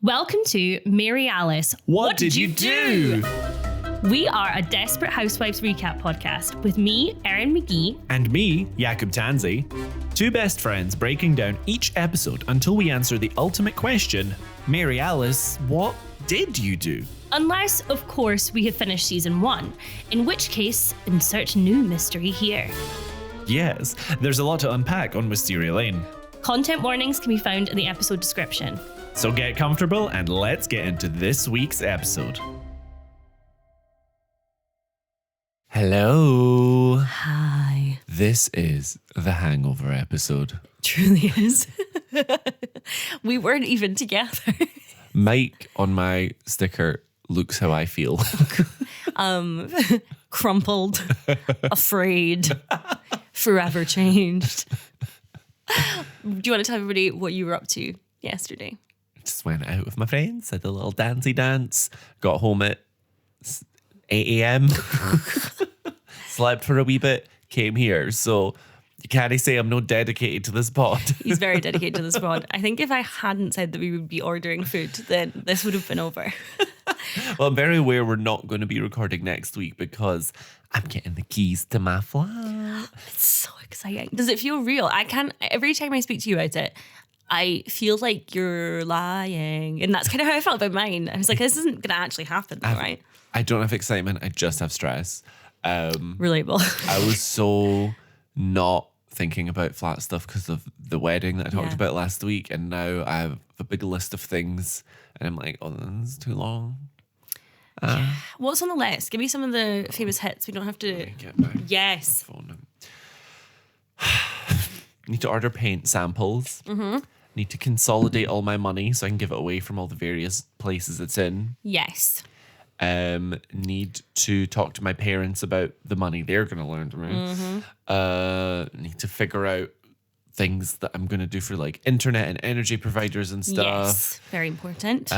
Welcome to Mary Alice. What did you do? We are a Desperate Housewives recap podcast with me, Erin McGee. And me, Jakub Tansey. Two best friends breaking down each episode until we answer the ultimate question, Mary Alice, what did you do? Unless, of course, we have finished season 1, in which case, insert new mystery here. Yes, there's a lot to unpack on Wisteria Lane. Content warnings can be found in the episode description. So get comfortable and let's get into this week's episode. Hello. Hi. This is the Hangover episode. Truly is. We weren't even together. Mike on my sticker looks how I feel. Crumpled, afraid, forever changed. Do you want to tell everybody what you were up to yesterday? Just went out with my friends, had a little dancey dance, got home at 8 a.m, slept for a wee bit, came here. So you can't say I'm not dedicated to this pod. He's very dedicated to this pod. I think if I hadn't said that we would be ordering food, then this would have been over. Well, I'm very aware we're not going to be recording next week because I'm getting the keys to my flat. It's so exciting. Does it feel real? Every time I speak to you about it, I feel like you're lying. And that's kind of how I felt about mine. I was like, this isn't going to actually happen, though, right? I don't have excitement. I just have stress. Relatable. I was so not thinking about flat stuff because of the wedding that I talked about last week. And now I have a big list of things. And I'm like, oh, this is too long. What's on the list? Give me some of the famous hits. We don't have to... Get my Yes. phone. Need to order paint samples. Mm-hmm. Need to consolidate all my money so I can give it away from all the various places it's in. Yes. Need to talk to my parents about the money they're going to loan to me. Mm-hmm. Need to figure out things that I'm going to do for like internet and energy providers and stuff. Yes, very important.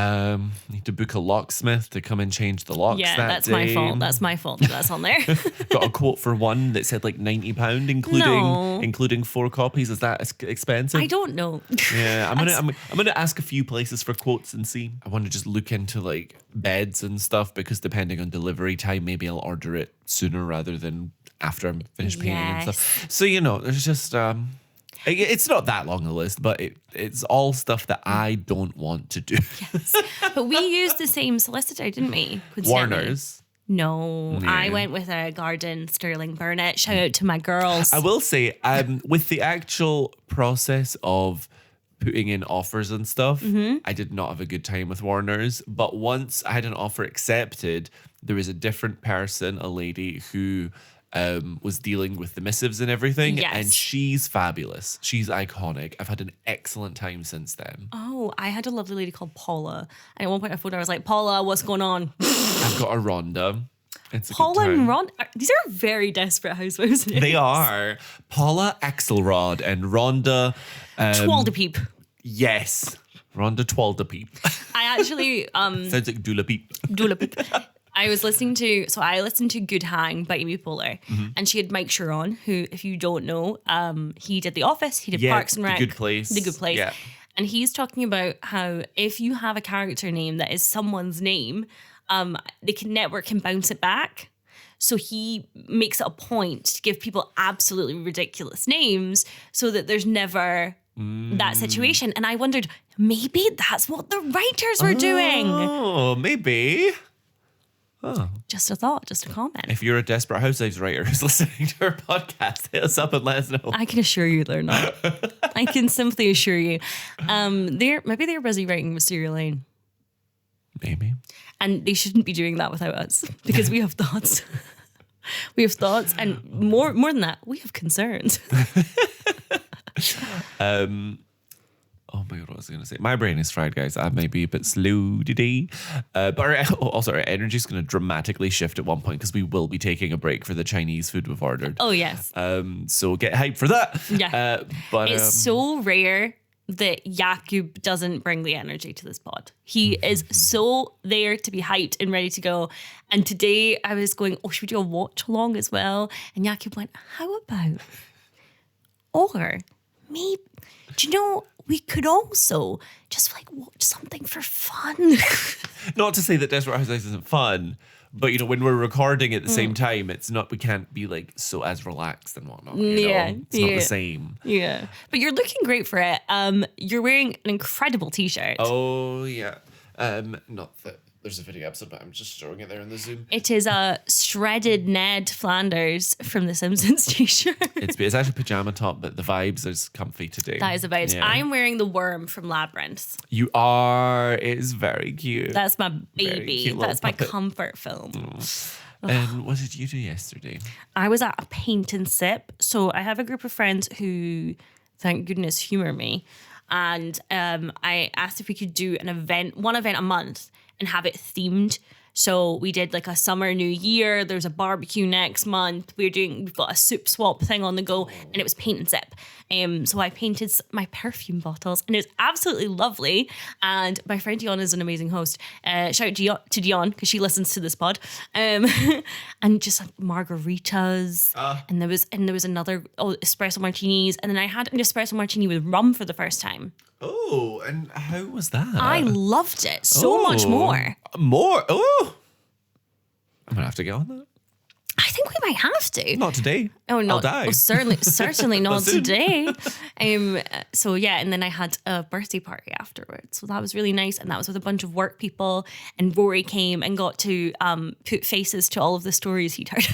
Need to book a locksmith to come and change the locks. Yeah, that's my fault. That's my fault. That's on there. Got a quote for one that said like £90, including 4 copies. Is that expensive? I don't know. Yeah, I'm gonna ask a few places for quotes and see. I want to just look into like beds and stuff because depending on delivery time, maybe I'll order it sooner rather than after I'm finished painting and stuff. So there's just it's not that long a list, but it's all stuff that I don't want to do. Yes. But we used the same solicitor, didn't we? Warner's. No, Yeah. I went with a Garden Sterling Burnett. Shout out to my girls. I will say, with the actual process of putting in offers and stuff, I did not have a good time with Warner's. But once I had an offer accepted, there was a different person, a lady who was dealing with the missives and everything. Yes. And she's fabulous. She's iconic. I've had an excellent time since then. Oh, I had a lovely lady called Paula. And at one point I phoned her, I was like, Paula, what's going on? I've got a Rhonda. It's a Paula good time. and Ron, these are very Desperate Housewives names. They are. Paula Axelrod and Rhonda. Twalderpeep. Yes. Rhonda Twalderpeep. I actually... Sounds like Dula Peep. Dulapeep. I listened to Good Hang by Amy Poehler, and she had Mike Sharon, who, if you don't know, he did The Office, he did Parks and Rec. The Good Place. The Good Place. Yeah. And he's talking about how if you have a character name that is someone's name, the network can bounce it back. So he makes it a point to give people absolutely ridiculous names so that there's never that situation. And I wondered, maybe that's what the writers were doing. Oh, maybe. Oh. Just a thought, just a comment. If you're a Desperate Housewives writer who's listening to our podcast, hit us up and let us know. I can assure you they're not. I can simply assure you. Maybe they're busy writing Wisteria Lane. Maybe. And they shouldn't be doing that without us because we have thoughts. We have thoughts, and more than that, we have concerns. Oh my God, what was I going to say? My brain is fried, guys. I may be a bit slow today. But our energy is going to dramatically shift at one point because we will be taking a break for the Chinese food we've ordered. Oh, yes. So get hyped for that. Yeah. But it's so rare that Jakub doesn't bring the energy to this pod. He is so there to be hyped and ready to go. And today I was going, should we do a watch along as well? And Jakub went, how about? Or maybe, do you know we could also just like watch something for fun. Not to say that Desperate Housewives isn't fun, but when we're recording at the same time, it's not. We can't be like so as relaxed and whatnot. It's not the same. Yeah, but you're looking great for it. You're wearing an incredible t-shirt. Oh yeah. Not that there's a video episode, but I'm just showing it there in the Zoom. It is a shredded Ned Flanders from The Simpsons t-shirt. It's actually pajama top, but the vibes is comfy today. That is the vibes. Yeah. I'm wearing the worm from Labyrinth. You are. It is very cute. That's my baby. That's my puppet. comfort film. And what did you do yesterday? I was at a paint and sip. So I have a group of friends who, thank goodness, humor me. And I asked if we could do one event a month and have it themed. So we did like a summer New Year. There's a barbecue next month. We've got a soup swap thing on the go, and it was paint and sip. So I painted my perfume bottles, and it was absolutely lovely. And my friend Dion is an amazing host. Shout out to Dion because she listens to this pod. And just like margaritas, and there was another espresso martinis, and then I had an espresso martini with rum for the first time. Oh, and how was that? I loved it so much more. More? Oh, I'm gonna have to get on that. I think we might have to. Not today. Oh no! I'll die. Well, certainly not today. So yeah, and then I had a birthday party afterwards. So that was really nice, and that was with a bunch of work people. And Rory came and got to put faces to all of the stories he'd heard,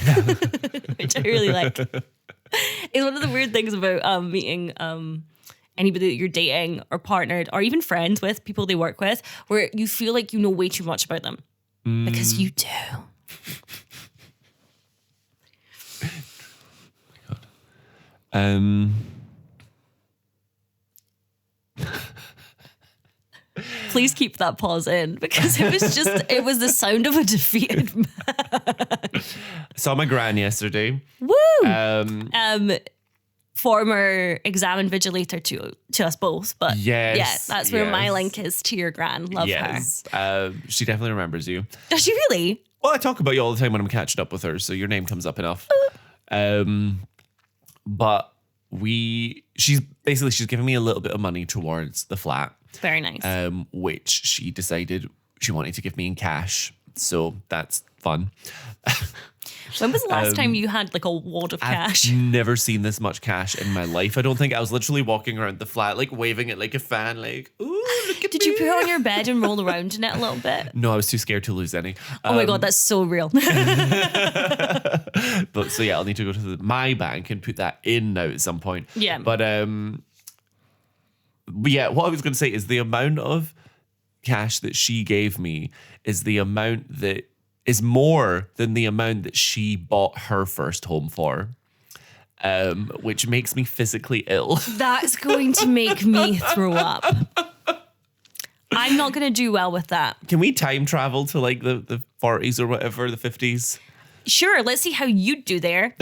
which I really like. It's one of the weird things about meeting anybody that you're dating or partnered or even friends with, people they work with, where you feel like you know way too much about them because you do. Please keep that pause in because it was the sound of a defeated man. Saw my gran yesterday. Woo! Former exam invigilator to us both, but that's where my link is to your gran. Love her. She definitely remembers you. Does she really? Well, I talk about you all the time when I'm catching up with her, so your name comes up enough. But she's giving me a little bit of money towards the flat. Very nice. Which she decided she wanted to give me in cash. So that's fun. When was the last time you had like a wad of cash? I've never seen this much cash in my life. I don't think. I was literally walking around the flat, like waving it like a fan, like, ooh, look at Did me. you put it on your bed and roll around in it a little bit? No, I was too scared to lose any. Oh my God, that's so real. But so yeah, I'll need to go to my bank and put that in now at some point. Yeah. But yeah, what I was going to say is the amount of cash that she gave me is the amount that is more than the amount that she bought her first home for, which makes me physically ill. That's going to make me throw up. I'm not going to do well with that. Can we time travel to like the 40s or whatever, the 50s? Sure, let's see how you'd do there.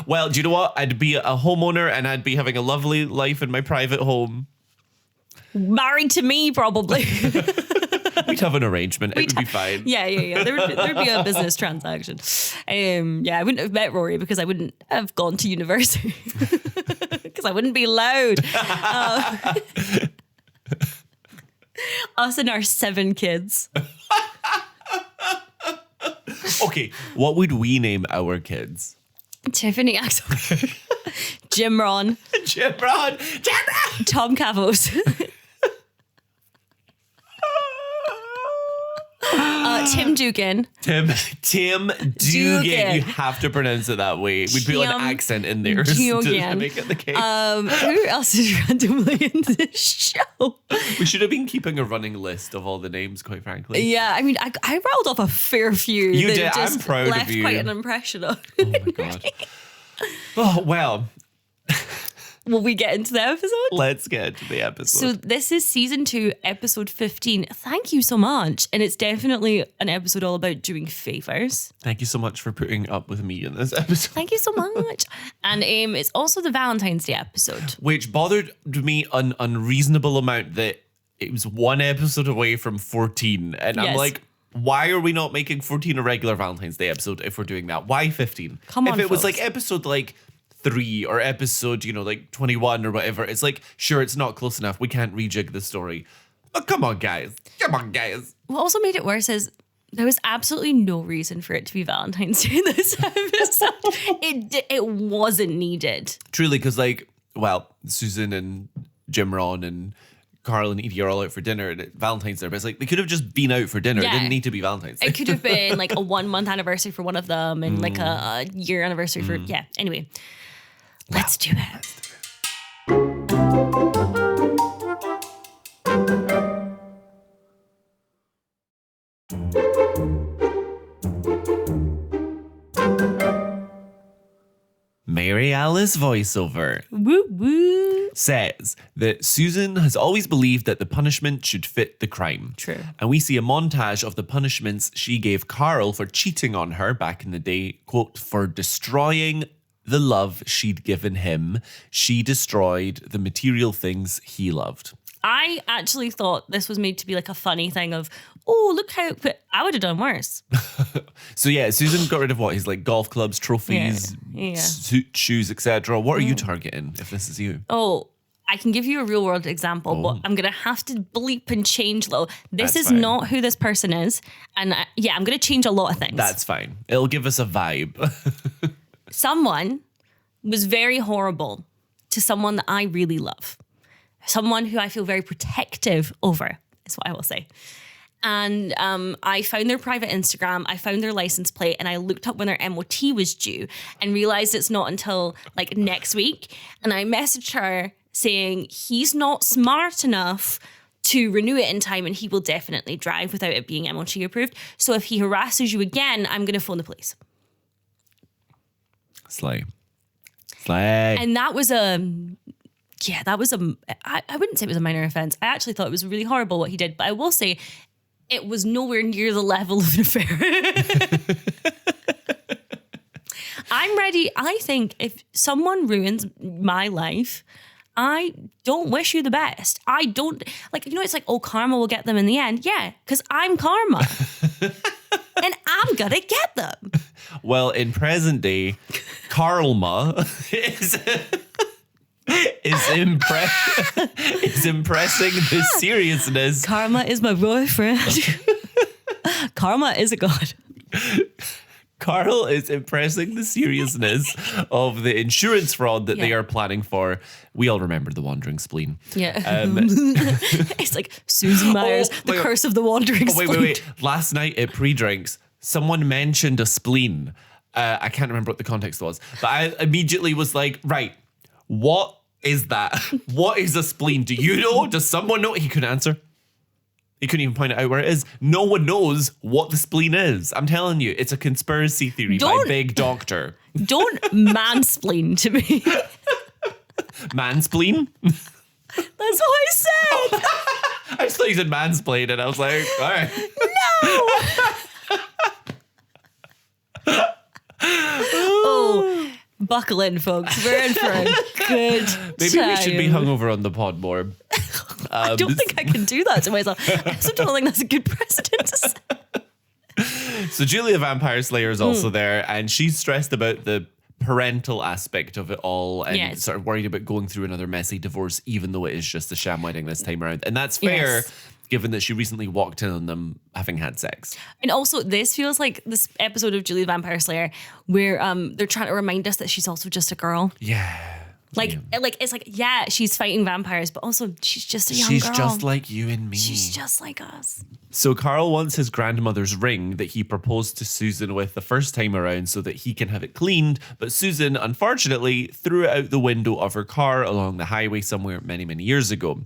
Well, do you know what? I'd be a homeowner and I'd be having a lovely life in my private home. Married to me, probably. We'd have an arrangement. It would be fine. Yeah. There'd be a business transaction. I wouldn't have met Rory because I wouldn't have gone to university. Because I wouldn't be allowed. Us and our 7 kids. Okay, what would we name our kids? Tiffany Axel. Jim Ron. Jim Ron. Tom Cavos. Tim Dugan. Tim Dugan. You have to pronounce it that way. We'd put an accent in there to make it the case. Who else is randomly in this show? We should have been keeping a running list of all the names, quite frankly. Yeah, I mean, I rattled off a fair few. You that did. Just I'm proud left of you. Quite an impression of. Oh my God. Oh, well. Will we get into the episode? Let's get into the episode. So this is season 2, episode 15. Thank you so much. And it's definitely an episode all about doing favors. Thank you so much for putting up with me in this episode. Thank you so much. And it's also the Valentine's Day episode. Which bothered me an unreasonable amount that it was one episode away from 14. And I'm like, why are we not making 14 a regular Valentine's Day episode if we're doing that? Why 15? Come on, if it was folks. like episode like 3 or episode, like 21 or whatever. It's like, sure, it's not close enough. We can't rejig the story. But come on, guys. Come on, guys. What also made it worse is there was absolutely no reason for it to be Valentine's Day in this episode. It wasn't needed. Truly, because Susan and Jim Ron and Carl and Edie are all out for dinner and Valentine's Day. But it's like, they could have just been out for dinner. Yeah. It didn't need to be Valentine's Day. It could have been like a 1 month anniversary for one of them and like a year anniversary for, Anyway, let's do it. Mary Alice voiceover Woo woo. says that Susan has always believed that the punishment should fit the crime. True. And we see a montage of the punishments she gave Karl for cheating on her back in the day. Quote, for destroying the love she'd given him, she destroyed the material things he loved. I actually thought this was made to be like a funny thing of, oh, look how, but I would have done worse. So yeah, Susan got rid of what? His like golf clubs, trophies, suit, shoes, etc. What are you targeting if this is you? Oh, I can give you a real world example, but I'm going to have to bleep and change though. This That's is fine. not who this person is. And I'm going to change a lot of things. That's fine. It'll give us a vibe. Someone was very horrible to someone that I really love. Someone who I feel very protective over, is what I will say. And I found their private Instagram, I found their license plate, and I looked up when their MOT was due and realized it's not until like next week. And I messaged her saying he's not smart enough to renew it in time and he will definitely drive without it being MOT approved. So if he harasses you again, I'm going to phone the police. Slay. And that was I wouldn't say it was a minor offense. I actually thought it was really horrible what he did, but I will say it was nowhere near the level of an affair. I'm ready. I think if someone ruins my life, I don't wish you the best. I don't, it's like, oh, karma will get them in the end. Yeah, because I'm karma. And I'm going to get them. Well, in present day, Karl-ma is impressing the seriousness. Karma is my boyfriend. Karma is a god. Karl is impressing the seriousness of the insurance fraud that they are planning for. We all remember the Wandering Spleen. Yeah. It's like Susan Myers, the curse of the Wandering Spleen. Wait. Last night at pre-drinks, someone mentioned a spleen. I can't remember what the context was, but I immediately was like, right, what is that? What is a spleen? Do you know? Does someone know? He couldn't answer. He couldn't even point out where it is. No one knows what the spleen is. I'm telling you, it's a conspiracy theory by Big Doctor. Don't mansplain to me. Man-spleen? That's what I said. I just thought you said mansplain, and I was like, all right. No. Oh, buckle in, folks. We're in for a good Maybe time. we should be hungover on the pod more. I don't think I can do that to myself. I also don't think that's a good precedent to set. So Julia Vampire Slayer is also there, and she's stressed about the parental aspect of it all and sort of worried about going through another messy divorce, even though it is just a sham wedding this time around. And that's fair, given that she recently walked in on them having had sex. And also, this feels like this episode of Julia Vampire Slayer where they're trying to remind us that she's also just a girl. Yeah. It's like, she's fighting vampires, but also she's just a young girl. She's just like you and me. She's just like us. So Karl wants his grandmother's ring that he proposed to Susan with the first time around so that he can have it cleaned. But Susan, unfortunately, threw it out the window of her car along the highway somewhere many, many years ago.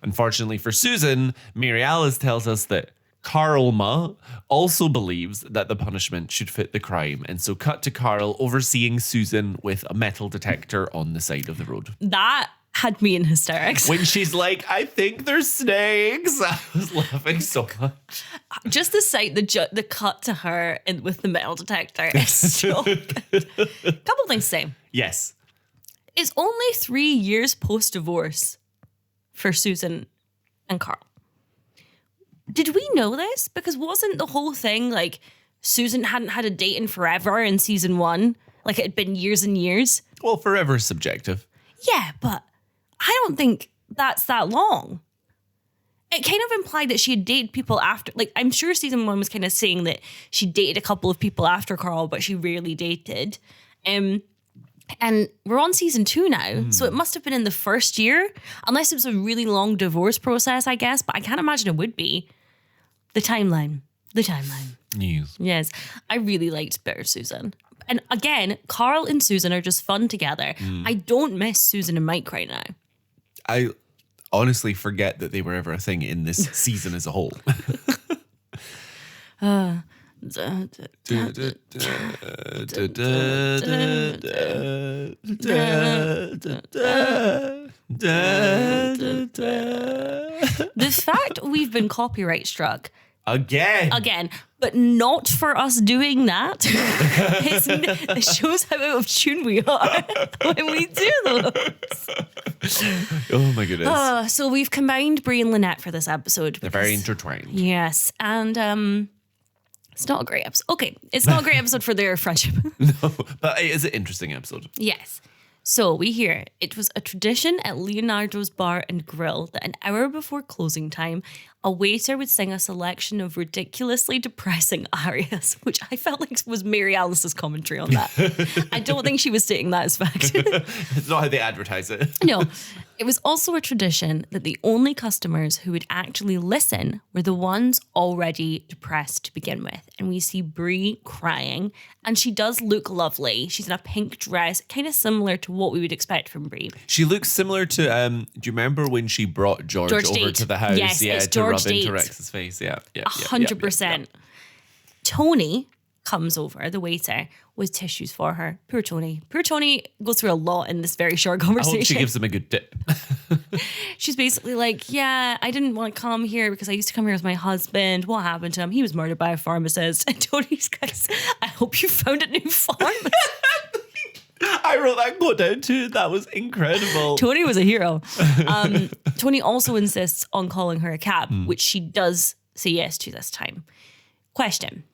Unfortunately for Susan, Mary Alice tells us that Karl-ma also believes that the punishment should fit the crime. And so cut to Karl overseeing Susan with a metal detector on the side of the road. That had me in hysterics. When she's like, I think there's snakes. I was laughing so much. Just the sight, the cut to her with the metal detector is so good. Couple things to say. Yes. It's only 3 years post-divorce for Susan and Karl. Did we know this? Because wasn't the whole thing like Susan hadn't had a date in forever in season 1 Like it had been years and years. Well, forever is subjective. Yeah, but I don't think that's that long. It kind of implied that she had dated people after, like, I'm sure season 1 was kind of saying that she dated a couple of people after Karl, but she rarely dated. And we're on season 2 now, so it must have been in the first year, unless it was a really long divorce process, I guess, but I can't imagine it would be. The timeline. Yes. I really liked Bitter Susan. And again, Karl and Susan are just fun together. I don't miss Susan and Mike right now. I honestly forget that they were ever a thing in this season as a whole. The fact we've been copyright struck Again, but not for us doing that. It shows how out of tune we are when we do those. Oh my goodness. So we've combined Brie and Lynette for this episode. They're very intertwined. Yes, and it's not a great episode. Okay, it's not a great episode for their friendship. No, but it is an interesting episode. Yes. So we hear it was a tradition at Leonardo's Bar and Grill that an hour before closing time, a waiter would sing a selection of ridiculously depressing arias, which I felt like was Mary Alice's commentary on that. I don't think she was stating that as fact. It's not how they advertise it. No. It was also a tradition that the only customers who would actually listen were the ones already depressed to begin with. And we see Brie crying, and she does look lovely. She's in a pink dress, kind of similar to what we would expect from Brie. She looks similar to, do you remember when she brought George over Date. to the house? Yes, yeah, it's to George rub into Date. Rex's face. Yeah, 100%. Tony comes over, the waiter, with tissues for her. Poor Tony. Poor Tony goes through a lot in this very short I conversation. hope she gives him a good tip. She's basically like, yeah, I didn't want to come here because I used to come here with my husband. What happened to him? He was murdered by a pharmacist. And Tony's guys, I hope you found a new pharmacist. I wrote that quote down too. That was incredible. Tony was a hero. Tony also insists on calling her a cab, which she does say yes to this time. Question.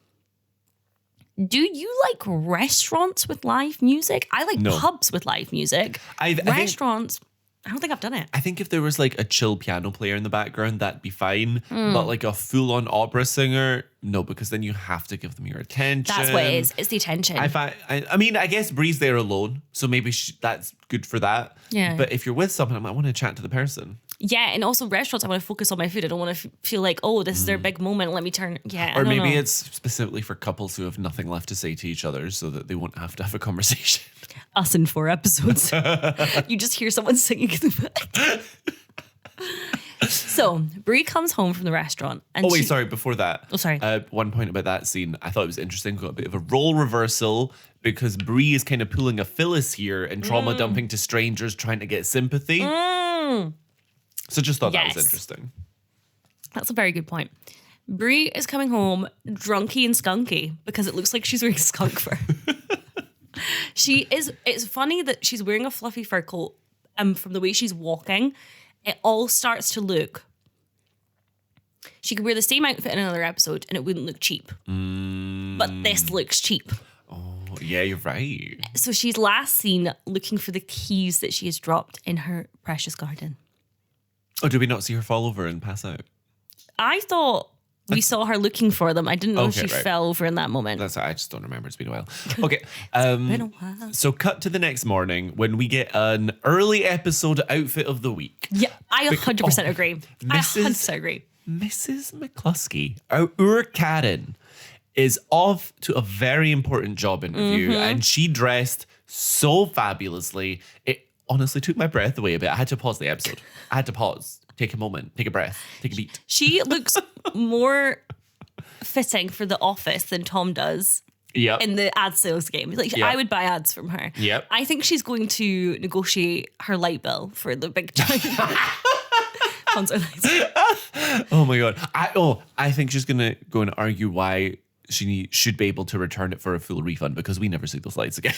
Do you like restaurants with live music? I like pubs with live music. Restaurants, I don't think I've done it. I think if there was like a chill piano player in the background, that'd be fine. But like a full-on opera singer, no, because then you have to give them your attention. That's what it is. It's the attention. I mean, I guess Brie's there alone, so maybe that's good for that. Yeah. But if you're with someone, I want to chat to the person. Yeah, and also restaurants, I want to focus on my food. I don't want to feel like, oh, this is their big moment. Let me turn. Yeah, or maybe it's specifically for couples who have nothing left to say to each other, so that they won't have to have a conversation. Us in 4 episodes. You just hear someone singing in the back. So Brie comes home from the restaurant, and sorry. Before that, one point about that scene, I thought it was interesting. Got a bit of a role reversal because Brie is kind of pulling a Phyllis here and trauma dumping to strangers, trying to get sympathy. So just thought that was interesting. That's a very good point. Brie is coming home drunky and skunky because it looks like she's wearing skunk fur. She is. It's funny that she's wearing a fluffy fur coat. From the way she's walking, it all starts to look. She could wear the same outfit in another episode and it wouldn't look cheap. But this looks cheap. Oh, yeah, you're right. So she's last seen looking for the keys that she has dropped in her precious garden. Oh, did we not see her fall over and pass out? I thought we saw her looking for them. I didn't know if she fell over in that moment. I just don't remember. It's been a while. Okay. It's been a while. So cut to the next morning when we get an early episode outfit of the week. Yeah, I 100% agree. I 100% agree. Mrs. McCluskey, our Karen, is off to a very important job interview and she dressed so fabulously. It honestly took my breath away a bit. I had to pause the episode. I had to pause, take a moment, take a breath, take a beat. She looks more fitting for The Office than Tom does in the ad sales game. I would buy ads from her. Yep. I think she's going to negotiate her light bill for the big giant concert lights. Oh my God. I think she's going to go and argue why she should be able to return it for a full refund because we never see those lights again.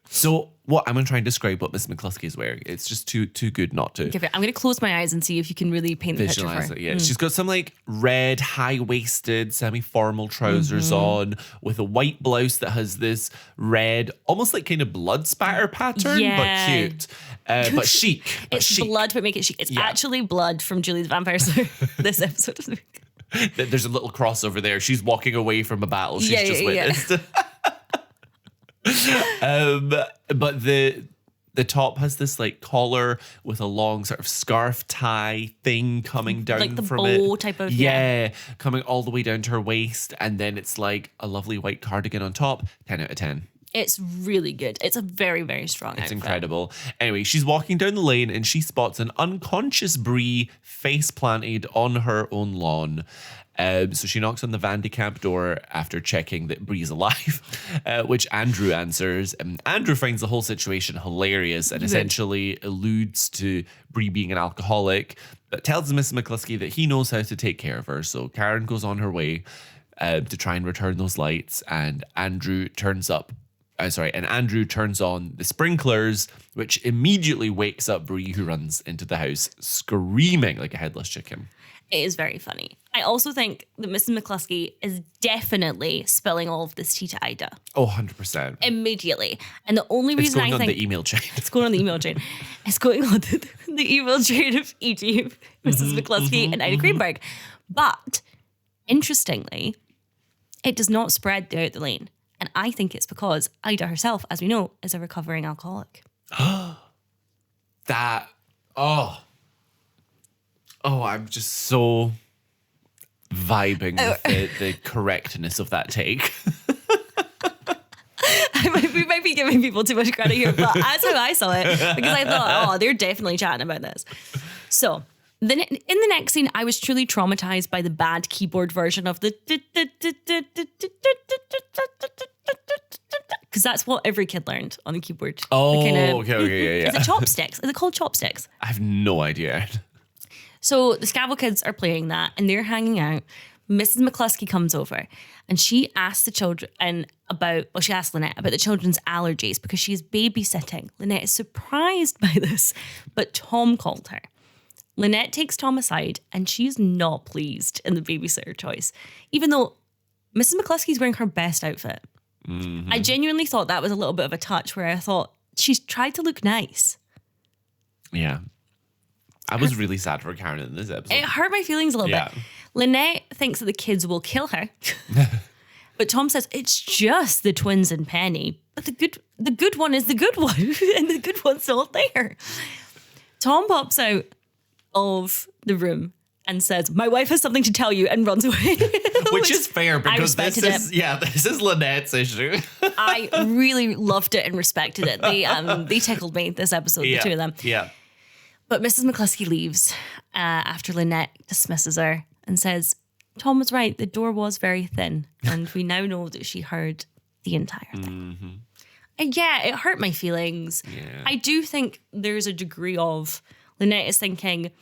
So what I'm going to try and describe what Miss McCluskey is wearing. It's just too good not to. I'm going to close my eyes and see if you can really paint the picture for Visualize her. it, yeah. She's got some like red, high-waisted, semi-formal trousers on with a white blouse that has this red, almost like kind of blood spatter pattern, but cute. But chic. It's chic. blood, but make it chic. It's actually blood from Julie the Vampire Slayer. This episode of the week. There's a little crossover there. She's walking away from a battle she's just witnessed. But the top has this like collar with a long sort of scarf tie thing coming down like the from bow it. type of Coming all the way down to her waist, and then it's like a lovely white cardigan on top. 10 out of 10. It's really good. It's a very, very strong outfit. It's incredible. Anyway, she's walking down the lane and she spots an unconscious Bree face planted on her own lawn. So she knocks on the Van de Kamp door after checking that Bree's alive, which Andrew answers. Andrew finds the whole situation hilarious and essentially alludes to Bree being an alcoholic, but tells Miss McCluskey that he knows how to take care of her. So Karen goes on her way to try and return those lights, and Andrew turns on the sprinklers, which immediately wakes up Bree, who runs into the house screaming like a headless chicken. It is very funny. I also think that Mrs. McCluskey is definitely spilling all of this tea to Ida. Oh, 100%. Immediately. And the only reason I think... It's going on the email chain. It's going on the email chain. It's going on the email chain of E.G., Mrs. McCluskey, and Ida Greenberg. But, interestingly, it does not spread throughout the lane. And I think it's because Ida herself, as we know, is a recovering alcoholic. I'm just so vibing with the correctness of that take. We might be giving people too much credit here, but that's how I saw it. Because I thought, they're definitely chatting about this. So, then in the next scene, I was truly traumatized by the bad keyboard version of the... Because that's what every kid learned on the keyboard. Oh, okay, yeah. Is it chopsticks? Is it called chopsticks? I have no idea. So the Scavo kids are playing that and they're hanging out. Mrs. McCluskey comes over and she asks the children she asked Lynette about the children's allergies because she's babysitting. Lynette is surprised by this, but Tom called her. Lynette takes Tom aside and she's not pleased in the babysitter choice, even though Mrs. McCluskey's wearing her best outfit. Mm-hmm. I genuinely thought that was a little bit of a touch where I thought she's tried to look nice. Yeah. I was really sad for Karen in this episode. It hurt my feelings a little bit. Lynette thinks that the kids will kill her. But Tom says it's just the twins and Penny. But the good one is the good one. And the good one's not there. Tom pops out of the room and says, "My wife has something to tell you," and runs away. Which is fair because this is Lynette's issue. I really loved it and respected it. They tickled me this episode, the two of them. Yeah. But Mrs. McCluskey leaves after Lynette dismisses her and says, "Tom was right, the door was very thin." And we now know that she heard the entire thing. Mm-hmm. And yeah, it hurt my feelings. Yeah. I do think there's a degree of Lynette is thinking,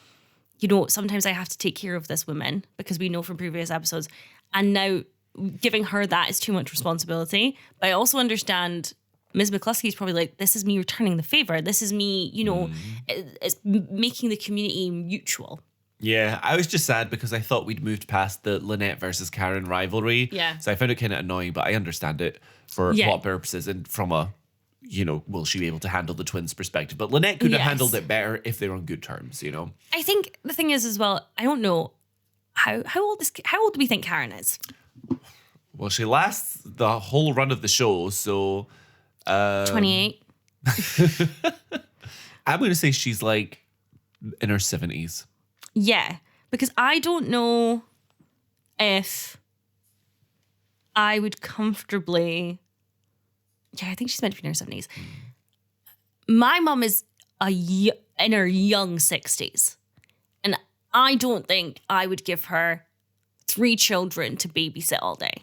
sometimes I have to take care of this woman because we know from previous episodes. And now giving her that is too much responsibility. But I also understand Ms. McCluskey is probably like, this is me returning the favor. This is me, it's making the community mutual. Yeah, I was just sad because I thought we'd moved past the Lynette versus Karen rivalry. Yeah. So I found it kind of annoying, but I understand it for plot purposes and from a, will she be able to handle the twins' perspective? But Lynette could have handled it better if they were on good terms, I think the thing is as well, I don't know, how old do we think Karen is? Well, she lasts the whole run of the show, so... 28. I'm going to say she's like in her 70s. Yeah, because I don't know if I would comfortably... Yeah, I think she's meant to be in her 70s. My mum is in her young 60s. And I don't think I would give her 3 children to babysit all day.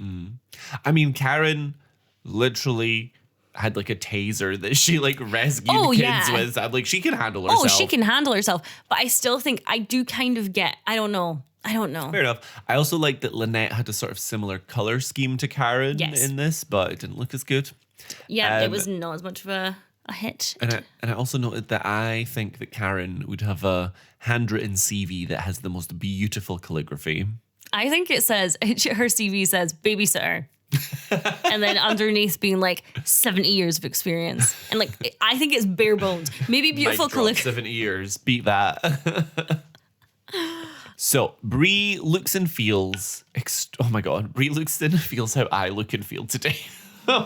I mean, Karen literally had like a taser that she like rescued kids with. I'm like, she can handle herself. Oh, she can handle herself. But I still think I do kind of get, I don't know. Fair enough. I also like that Lynette had a sort of similar color scheme to Karen in this, but it didn't look as good. Yeah, it was not as much of a hit. And I also noted that I think that Karen would have a handwritten CV that has the most beautiful calligraphy. I think it says, her CV says babysitter. And then underneath being like 70 years of experience. And like, I think it's bare bones. Maybe beautiful calligraphy. 70 years, beat that. So, Brie looks and feels, oh my God, Brie looks and feels how I look and feel today. It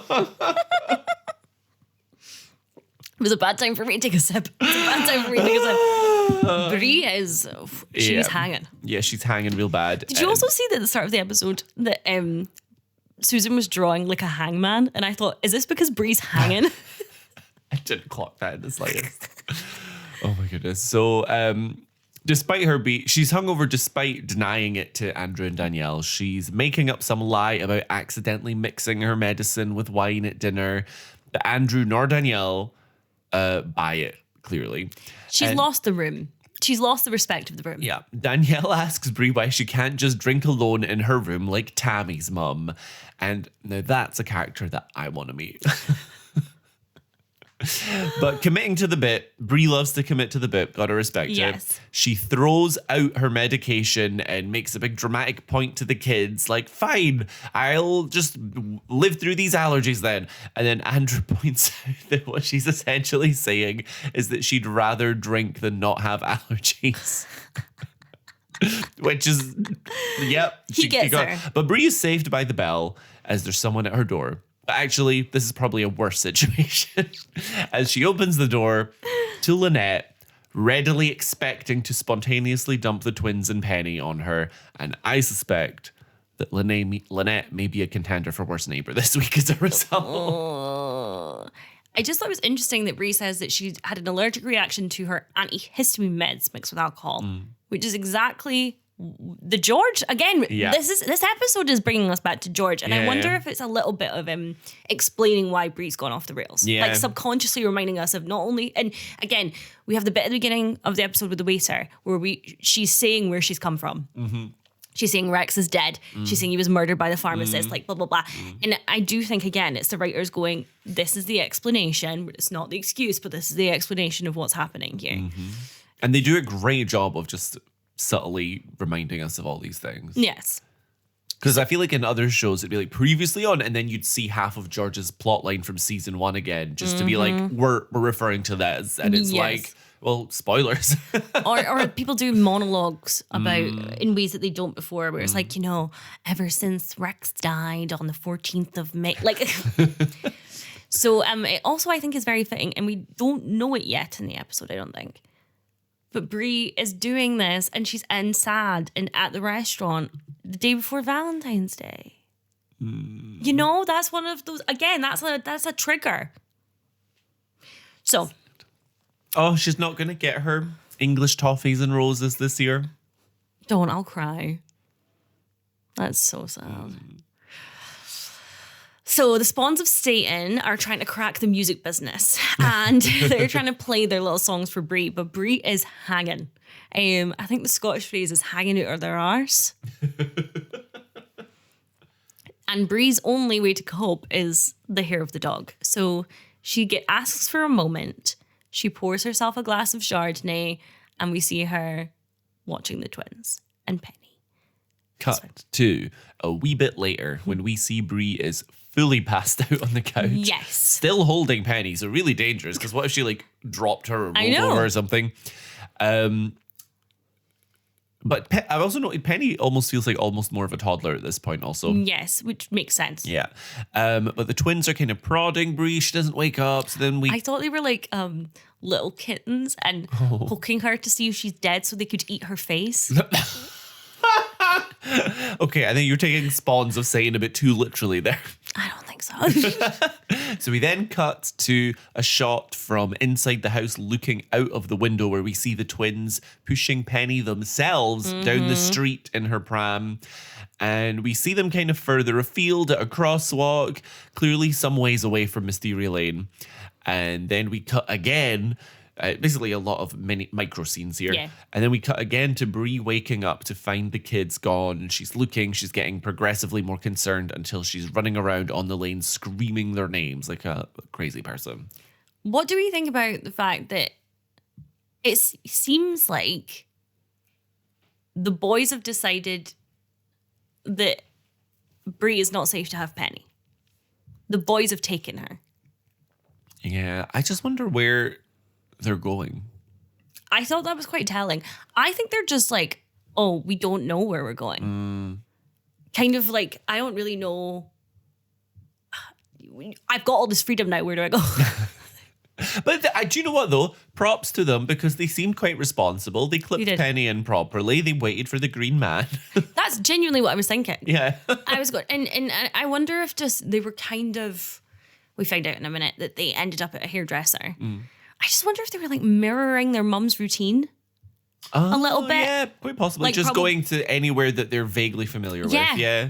was a bad time for me to take a sip. It was a bad time for me to take a sip. Brie is, she's hanging. Yeah, she's hanging real bad. Did you also see that at the start of the episode that Susan was drawing like a hangman? And I thought, is this because Brie's hanging? I didn't clock that in the slightest. Oh my goodness. So, despite her she's hungover despite denying it to Andrew and Danielle. She's making up some lie about accidentally mixing her medicine with wine at dinner. But Andrew nor Danielle buy it, clearly. She's lost the room. She's lost the respect of the room. Yeah. Danielle asks Brie why she can't just drink alone in her room like Tammy's mum. And now that's a character that I want to meet. But committing to the bit, Brie loves to commit to the bit. Gotta respect it. She throws out her medication and makes a big dramatic point to the kids. Like, fine, I'll just live through these allergies then. And then Andrew points out that what she's essentially saying is that she'd rather drink than not have allergies. Which is, yep. He gets her. But Brie is saved by the bell as there's someone at her door. But actually, this is probably a worse situation as she opens the door to Lynette, readily expecting to spontaneously dump the twins and Penny on her. And I suspect that Lynette may be a contender for worst neighbor this week as a result. I just thought it was interesting that Brie says that she had an allergic reaction to her antihistamine meds mixed with alcohol, which is exactly the George again. Yeah. This episode is bringing us back to George, and I wonder if it's a little bit of explaining why Brie's gone off the rails, like subconsciously reminding us of not only. And again, we have the bit at the beginning of the episode with the waiter where she's saying where she's come from. Mm-hmm. She's saying Rex is dead. She's saying he was murdered by the pharmacist, like blah, blah, blah. And I do think, again, it's the writers going, this is the explanation. It's not the excuse, but this is the explanation of what's happening here. Mm-hmm. And they do a great job of just subtly reminding us of all these things. Yes. Because I feel like in other shows, it'd be like previously on, and then you'd see half of George's plotline from season 1 again, just to be like, we're referring to this. And it's like, well, spoilers. or people do monologues about in ways that they don't before, where it's like, ever since Rex died on the 14th of May. Like, so it also, I think, is very fitting, and we don't know it yet in the episode, I don't think. But Brie is doing this, and she's in sad and at the restaurant the day before Valentine's Day. That's one of those. Again, that's a trigger. So, she's not going to get her English toffees and roses this year. Don't, I'll cry. That's so sad. So the Spawns of Satan are trying to crack the music business, and they're trying to play their little songs for Brie, but Brie is hanging. I think the Scottish phrase is hanging out of their arse. And Brie's only way to cope is the hair of the dog. So she asks for a moment. She pours herself a glass of Chardonnay, and we see her watching the twins and Penny. Cut to a wee bit later when we see Brie is fully passed out on the couch. Yes. Still holding Penny, so really dangerous, because what if she dropped her or rolled over or something? But I've also noted Penny almost feels like almost more of a toddler at this point also. Yes, which makes sense. Yeah. But the twins are kind of prodding Brie. She doesn't wake up, so then I thought they were like little kittens and poking her to see if she's dead so they could eat her face. Okay, I think you're taking Spawns of Satan a bit too literally there. I don't think so. So we then cut to a shot from inside the house looking out of the window where we see the twins pushing Penny themselves down the street in her pram. And we see them kind of further afield at a crosswalk, clearly some ways away from Wisteria Lane. And then we cut again Basically a lot of micro scenes here. Yeah. And then we cut again to Bree waking up to find the kids gone. She's looking, she's getting progressively more concerned until she's running around on the lane screaming their names like a crazy person. What do we think about the fact that it seems like the boys have decided that Bree is not safe to have Penny? The boys have taken her. Yeah, I just wonder where they're going. I thought that was quite telling. I think they're just like, oh, we don't know where we're going. Kind of like, I don't really know. I've got all this freedom now. Where do I go? But do you know what, though? Props to them because they seemed quite responsible. They clipped Penny in properly. They waited for the green man. That's genuinely what I was thinking. Yeah. I was going, and I wonder if just they were kind of, we find out in a minute that they ended up at a hairdresser. I just wonder if they were like mirroring their mum's routine a little bit. Yeah, quite possibly. Like just going to anywhere that they're vaguely familiar with. Yeah.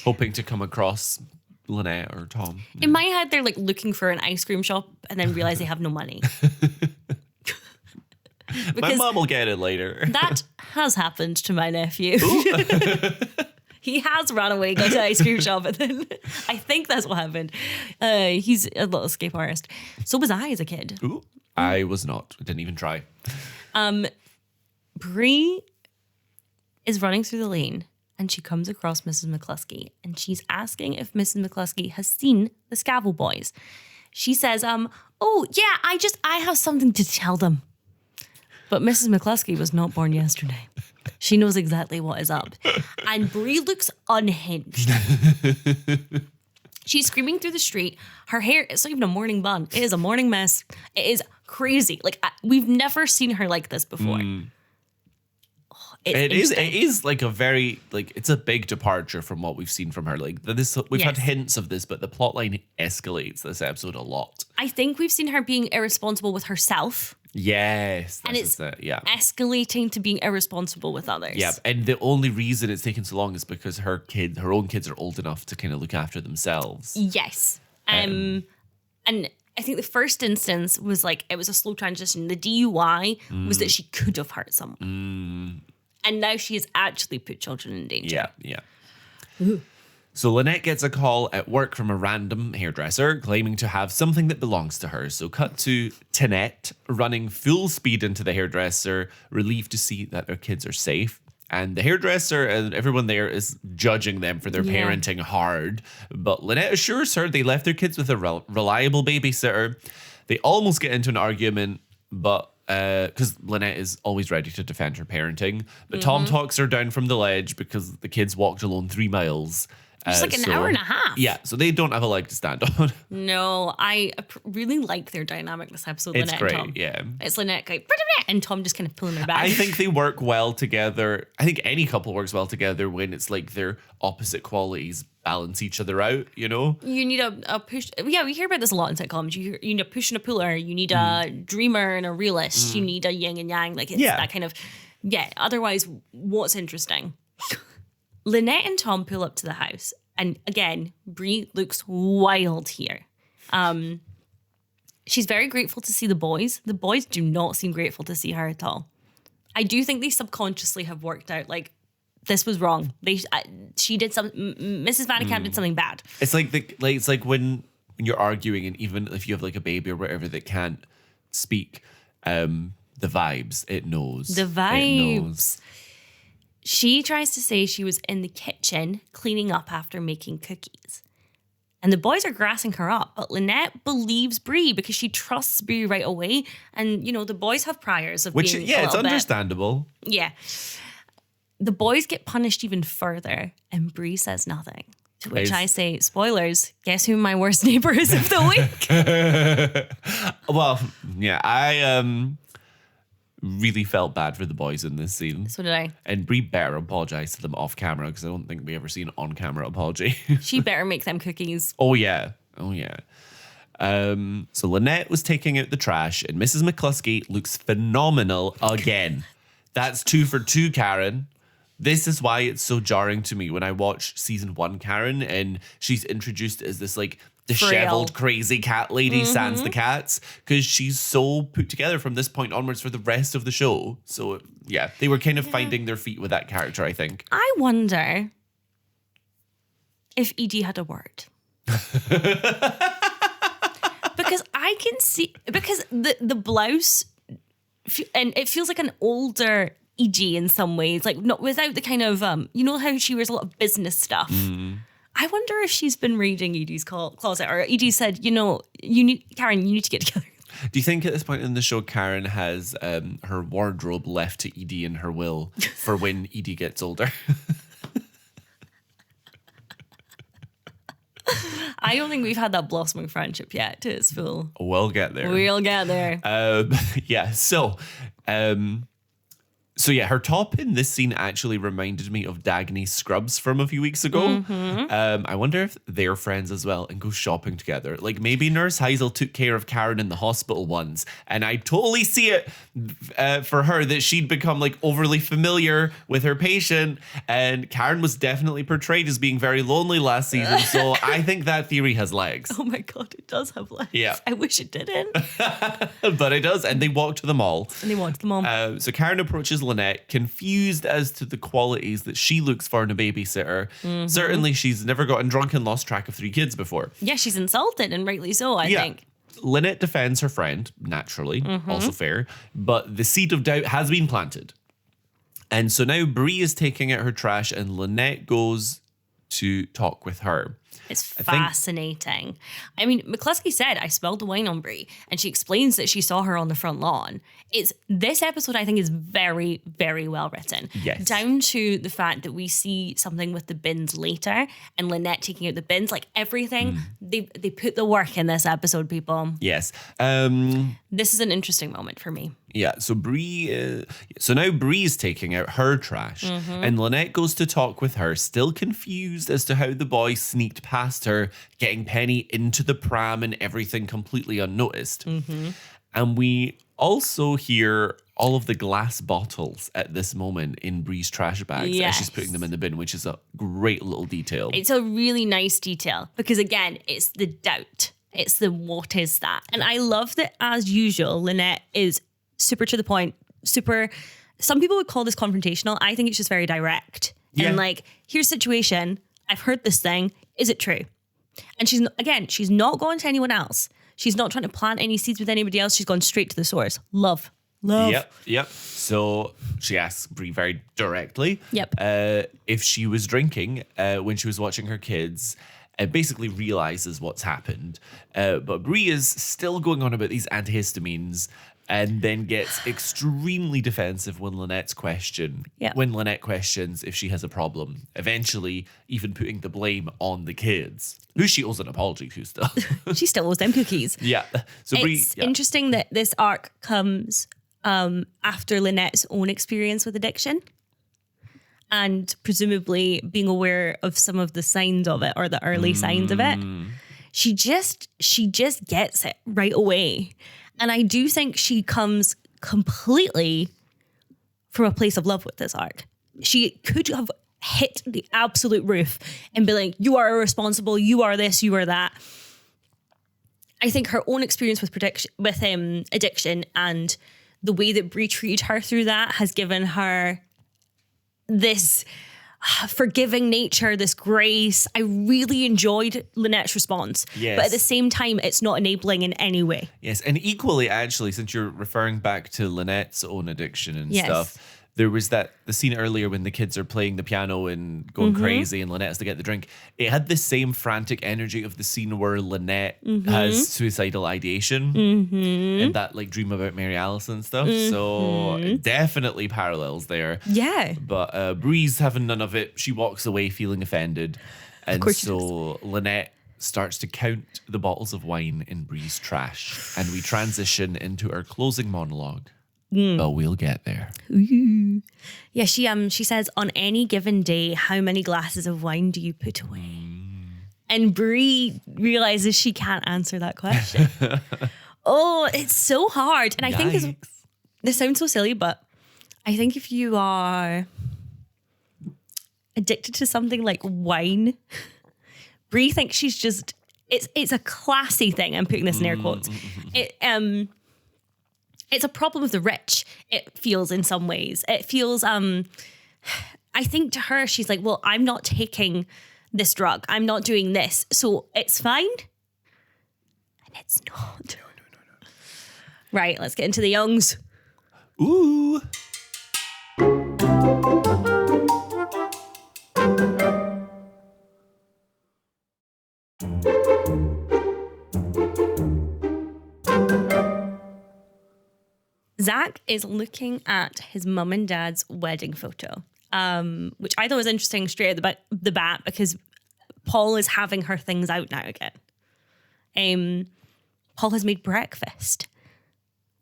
Hoping to come across Lynette or Tom. In my head, they're like looking for an ice cream shop and then realize they have no money. My mum will get it later. That has happened to my nephew. He has run away, got to an ice cream shop, and then I think that's what happened. He's a little escape artist. So was I as a kid. Ooh, I was not. I didn't even try. Bree is running through the lane and she comes across Mrs. McCluskey and she's asking if Mrs. McCluskey has seen the Scavell boys. She says, oh yeah, I have something to tell them. But Mrs. McCluskey was not born yesterday. She knows exactly what is up. And Bree looks unhinged. She's screaming through the street. Her hair, it's not even a morning bun. It is a morning mess. It is crazy. Like, we've never seen her like this before. It is like a very, like, it's a big departure from what we've seen from her. Like, we've had hints of this, but the plotline escalates this episode a lot. I think we've seen her being irresponsible with herself. Yes. And it's escalating to being irresponsible with others. Yeah, and the only reason it's taken so long is because her own kids are old enough to kind of look after themselves. Yes. And I think the first instance was like, it was a slow transition. The DUI was that she could have hurt someone. And now she has actually put children in danger. Yeah. Ooh. So Lynette gets a call at work from a random hairdresser claiming to have something that belongs to her. So cut to Tinette running full speed into the hairdresser, relieved to see that their kids are safe. And the hairdresser and everyone there is judging them for their parenting hard. But Lynette assures her they left their kids with a reliable babysitter. They almost get into an argument, but because Lynette is always ready to defend her parenting. But Tom talks her down from the ledge because the kids walked alone 3 miles. It's like an hour and a half. Yeah, so they don't have a leg to stand on. No, I really like their dynamic this episode. It's Lynette great, and Tom. yeah. It's Lynette going, and Tom just kind of pulling her back. I think they work well together. I think any couple works well together when it's like their opposite qualities balance each other out, you know? You need a push. Yeah, we hear about this a lot in sitcoms. You need a push and a puller. You need a dreamer and a realist. You need a yin and yang. Like, it's that kind of, otherwise, what's interesting? Lynette and Tom pull up to the house. And again, Bree looks wild here. She's very grateful to see the boys. The boys do not seem grateful to see her at all. I do think they subconsciously have worked out, like, this was wrong. She did Mrs. Van Camp did something bad. It's like when you're arguing, and even if you have like a baby or whatever that can't speak, the vibes, it knows. The vibes. She tries to say she was in the kitchen cleaning up after making cookies. And the boys are grassing her up, but Lynette believes Bree because she trusts Bree right away. And, you know, the boys have priors of being a little it's understandable. Yeah. The boys get punished even further, and Bree says nothing. To which I say, spoilers, guess who my worst neighbor is of the week? Well, yeah, I really felt bad for the boys in this scene. So did I. And Bree better apologize to them off camera because I don't think we ever seen an on-camera apology. She better make them cookies. Oh, yeah. So Lynette was taking out the trash, and Mrs. McCluskey looks phenomenal again. That's 2 for 2, Karen. This is why it's so jarring to me when I watch season 1 Karen and she's introduced as this like disheveled, crazy cat lady, sans the cats, because she's so put together from this point onwards for the rest of the show. So yeah, they were kind of finding their feet with that character, I think. I wonder if Edie had a word. Because I can see, because the blouse, and it feels like an older Edie in some ways, like not without the kind of, you know how she wears a lot of business stuff. I wonder if she's been reading Edie's closet, or Edie said, Karen, you need to get together. Do you think at this point in the show, Karen has her wardrobe left to Edie in her will for when Edie gets older? I don't think we've had that blossoming friendship yet to its full. We'll get there. We'll get there. Yeah, So yeah, her top in this scene actually reminded me of Dagny's scrubs from a few weeks ago. I wonder if they're friends as well and go shopping together. Like maybe Nurse Heisel took care of Karen in the hospital once, and I totally see it for her that she'd become like overly familiar with her patient, and Karen was definitely portrayed as being very lonely last season. So I think that theory has legs. Oh my God, it does have legs. Yeah. I wish it didn't. But it does, and they walk to the mall. So Karen approaches Lynette, confused as to the qualities that she looks for in a babysitter. Certainly, she's never gotten drunk and lost track of 3 kids before. Yeah, she's insulted, and rightly so, I think. Lynette defends her friend, naturally, also fair, but the seed of doubt has been planted. And so now Bree is taking out her trash, and Lynette goes to talk with her. It's fascinating. I mean, McCluskey said, I smelled the wine on Bree, and she explains that she saw her on the front lawn. This episode, I think, is very, very well written. Yes. Down to the fact that we see something with the bins later, and Lynette taking out the bins, like everything. They put the work in this episode, people. Yes. This is an interesting moment for me. Yeah, so now Bree's taking out her trash, and Lynette goes to talk with her, still confused as to how the boy sneaked past her, getting Penny into the pram and everything completely unnoticed. And we also hear all of the glass bottles at this moment in Bree's trash bags as she's putting them in the bin, which is a great little detail. It's a really nice detail because, again, it's the doubt. It's the what is that? And I love that, as usual, Lynette is super to the point, some people would call this confrontational. I think it's just very direct. Yeah. And like, here's the situation. I've heard this thing. Is it true? And she's not going to anyone else. She's not trying to plant any seeds with anybody else. She's gone straight to the source. Love. Yep. So she asks Bree very directly if she was drinking when she was watching her kids. Basically realizes what's happened. But Bree is still going on about these antihistamines, and then gets extremely defensive when Lynette questions if she has a problem, eventually even putting the blame on the kids, who she owes an apology to still. She still owes them cookies. Yeah. So it's interesting that this arc comes after Lynette's own experience with addiction, and presumably being aware of some of the signs of it, or the early signs of it. She just gets it right away. And I do think she comes completely from a place of love with this arc. She could have hit the absolute roof and be like, you are irresponsible, you are this, you are that. I think her own experience with addiction and the way that Bree treated her through that has given her this forgiving nature, this grace. I really enjoyed Lynette's response. Yes. But at the same time, it's not enabling in any way. Yes, and equally, actually, since you're referring back to Lynette's own addiction and stuff, there was the scene earlier when the kids are playing the piano and going crazy and Lynette has to get the drink. It had the same frantic energy of the scene where Lynette has suicidal ideation and that like dream about Mary Alice and stuff. So definitely parallels there. Yeah. But Bree's having none of it. She walks away feeling offended. And so Lynette starts to count the bottles of wine in Bree's trash. And we transition into our closing monologue. But we'll get there. Ooh. Yeah, she says, on any given day, how many glasses of wine do you put away? And Bree realizes she can't answer that question. Oh, it's so hard. And I think this sounds so silly, but I think if you are addicted to something like wine. Brie thinks she's just, it's a classy thing. I'm putting this in air quotes. It's a problem of the rich, it feels in some ways. It feels, I think to her, she's like, well, I'm not taking this drug. I'm not doing this. So it's fine. And it's not. No. Right, let's get into the youngs. Ooh. Zach is looking at his mum and dad's wedding photo, which I thought was interesting straight at the bat because Paul is having her things out now again. Paul has made breakfast.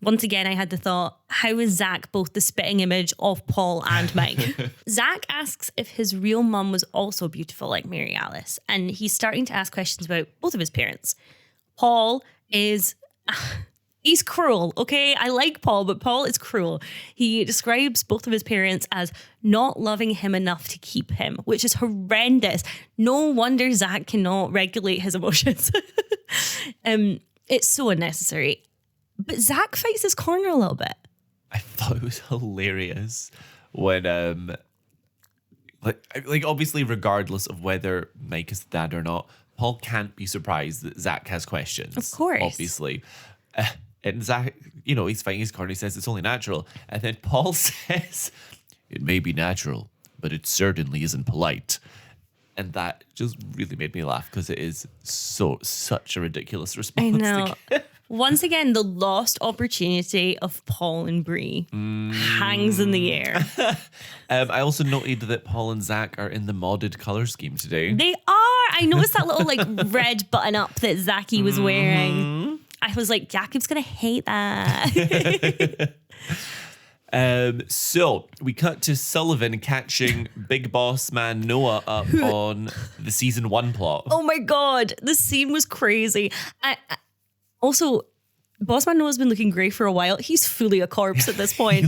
Once again, I had the thought, how is Zach both the spitting image of Paul and Mike? Zach asks if his real mum was also beautiful like Mary Alice, and he's starting to ask questions about both of his parents. Paul is... He's cruel, okay? I like Paul, but Paul is cruel. He describes both of his parents as not loving him enough to keep him, which is horrendous. No wonder Zach cannot regulate his emotions. It's so unnecessary. But Zach fights his corner a little bit. I thought it was hilarious when, like obviously, regardless of whether Mike is the dad or not, Paul can't be surprised that Zach has questions. Of course. Obviously. And Zach, he's fighting his corner. He says it's only natural. And then Paul says, it may be natural, but it certainly isn't polite. And that just really made me laugh because it is such a ridiculous response. I know. Once again, the lost opportunity of Paul and Brie hangs in the air. I also noted that Paul and Zach are in the modded color scheme today. They are. I noticed that little red button up that Zachy was wearing. I was like, Jakub's going to hate that. So we cut to Sullivan catching Big Boss Man Noah up on the season 1 plot. Oh my God. The scene was crazy. Also, Boss Man Noah's been looking grey for a while. He's fully a corpse at this point.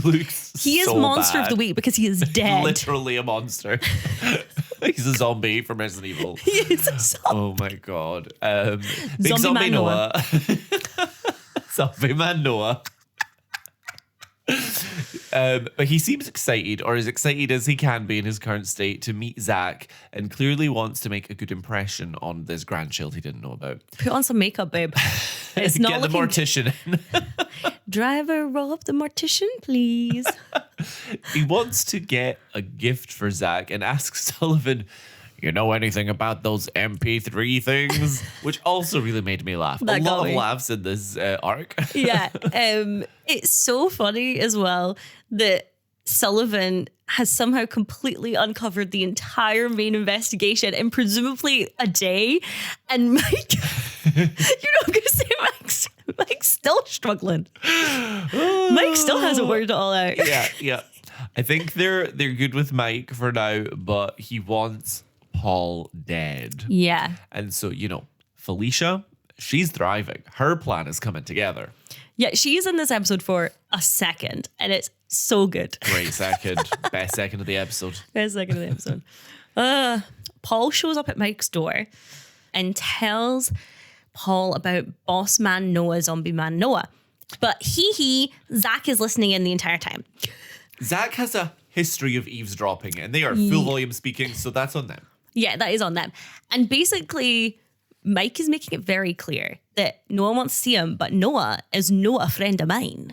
He is so Monster bad. of the Week because he is dead. Literally a monster. He's a zombie from Resident Evil. He is a zombie. Oh my God. Big Zombie Noah. Zombie Man Noah. But he seems excited, or as excited as he can be in his current state, to meet Zach, and clearly wants to make a good impression on this grandchild he didn't know about. Put on some makeup, babe. It's not Get the mortician in. Driver, roll up the mortician, please. He wants to get a gift for Zach and asks Sullivan, you know anything about those MP3 things? Which also really made me laugh. That a lot got of me. laughs in this arc. Yeah. It's so funny as well that Sullivan has somehow completely uncovered the entire main investigation in presumably a day. And Mike, you're not going to say Mike's still struggling. Mike still hasn't worked it all out. Yeah. I think they're good with Mike for now, but he wants Paul dead. Yeah. And so, Felicia, she's thriving. Her plan is coming together. Yeah, she's in this episode for a second, and it's so good. Great second. Best second of the episode. Best second of the episode. Paul shows up at Mike's door and tells Paul about Boss Man Noah, Zombie Man Noah. But Zach is listening in the entire time. Zach has a history of eavesdropping, and they are full volume speaking, so that's on them. Yeah, that is on them. And basically, Mike is making it very clear that Noah wants to see him, but Noah is not a friend of mine.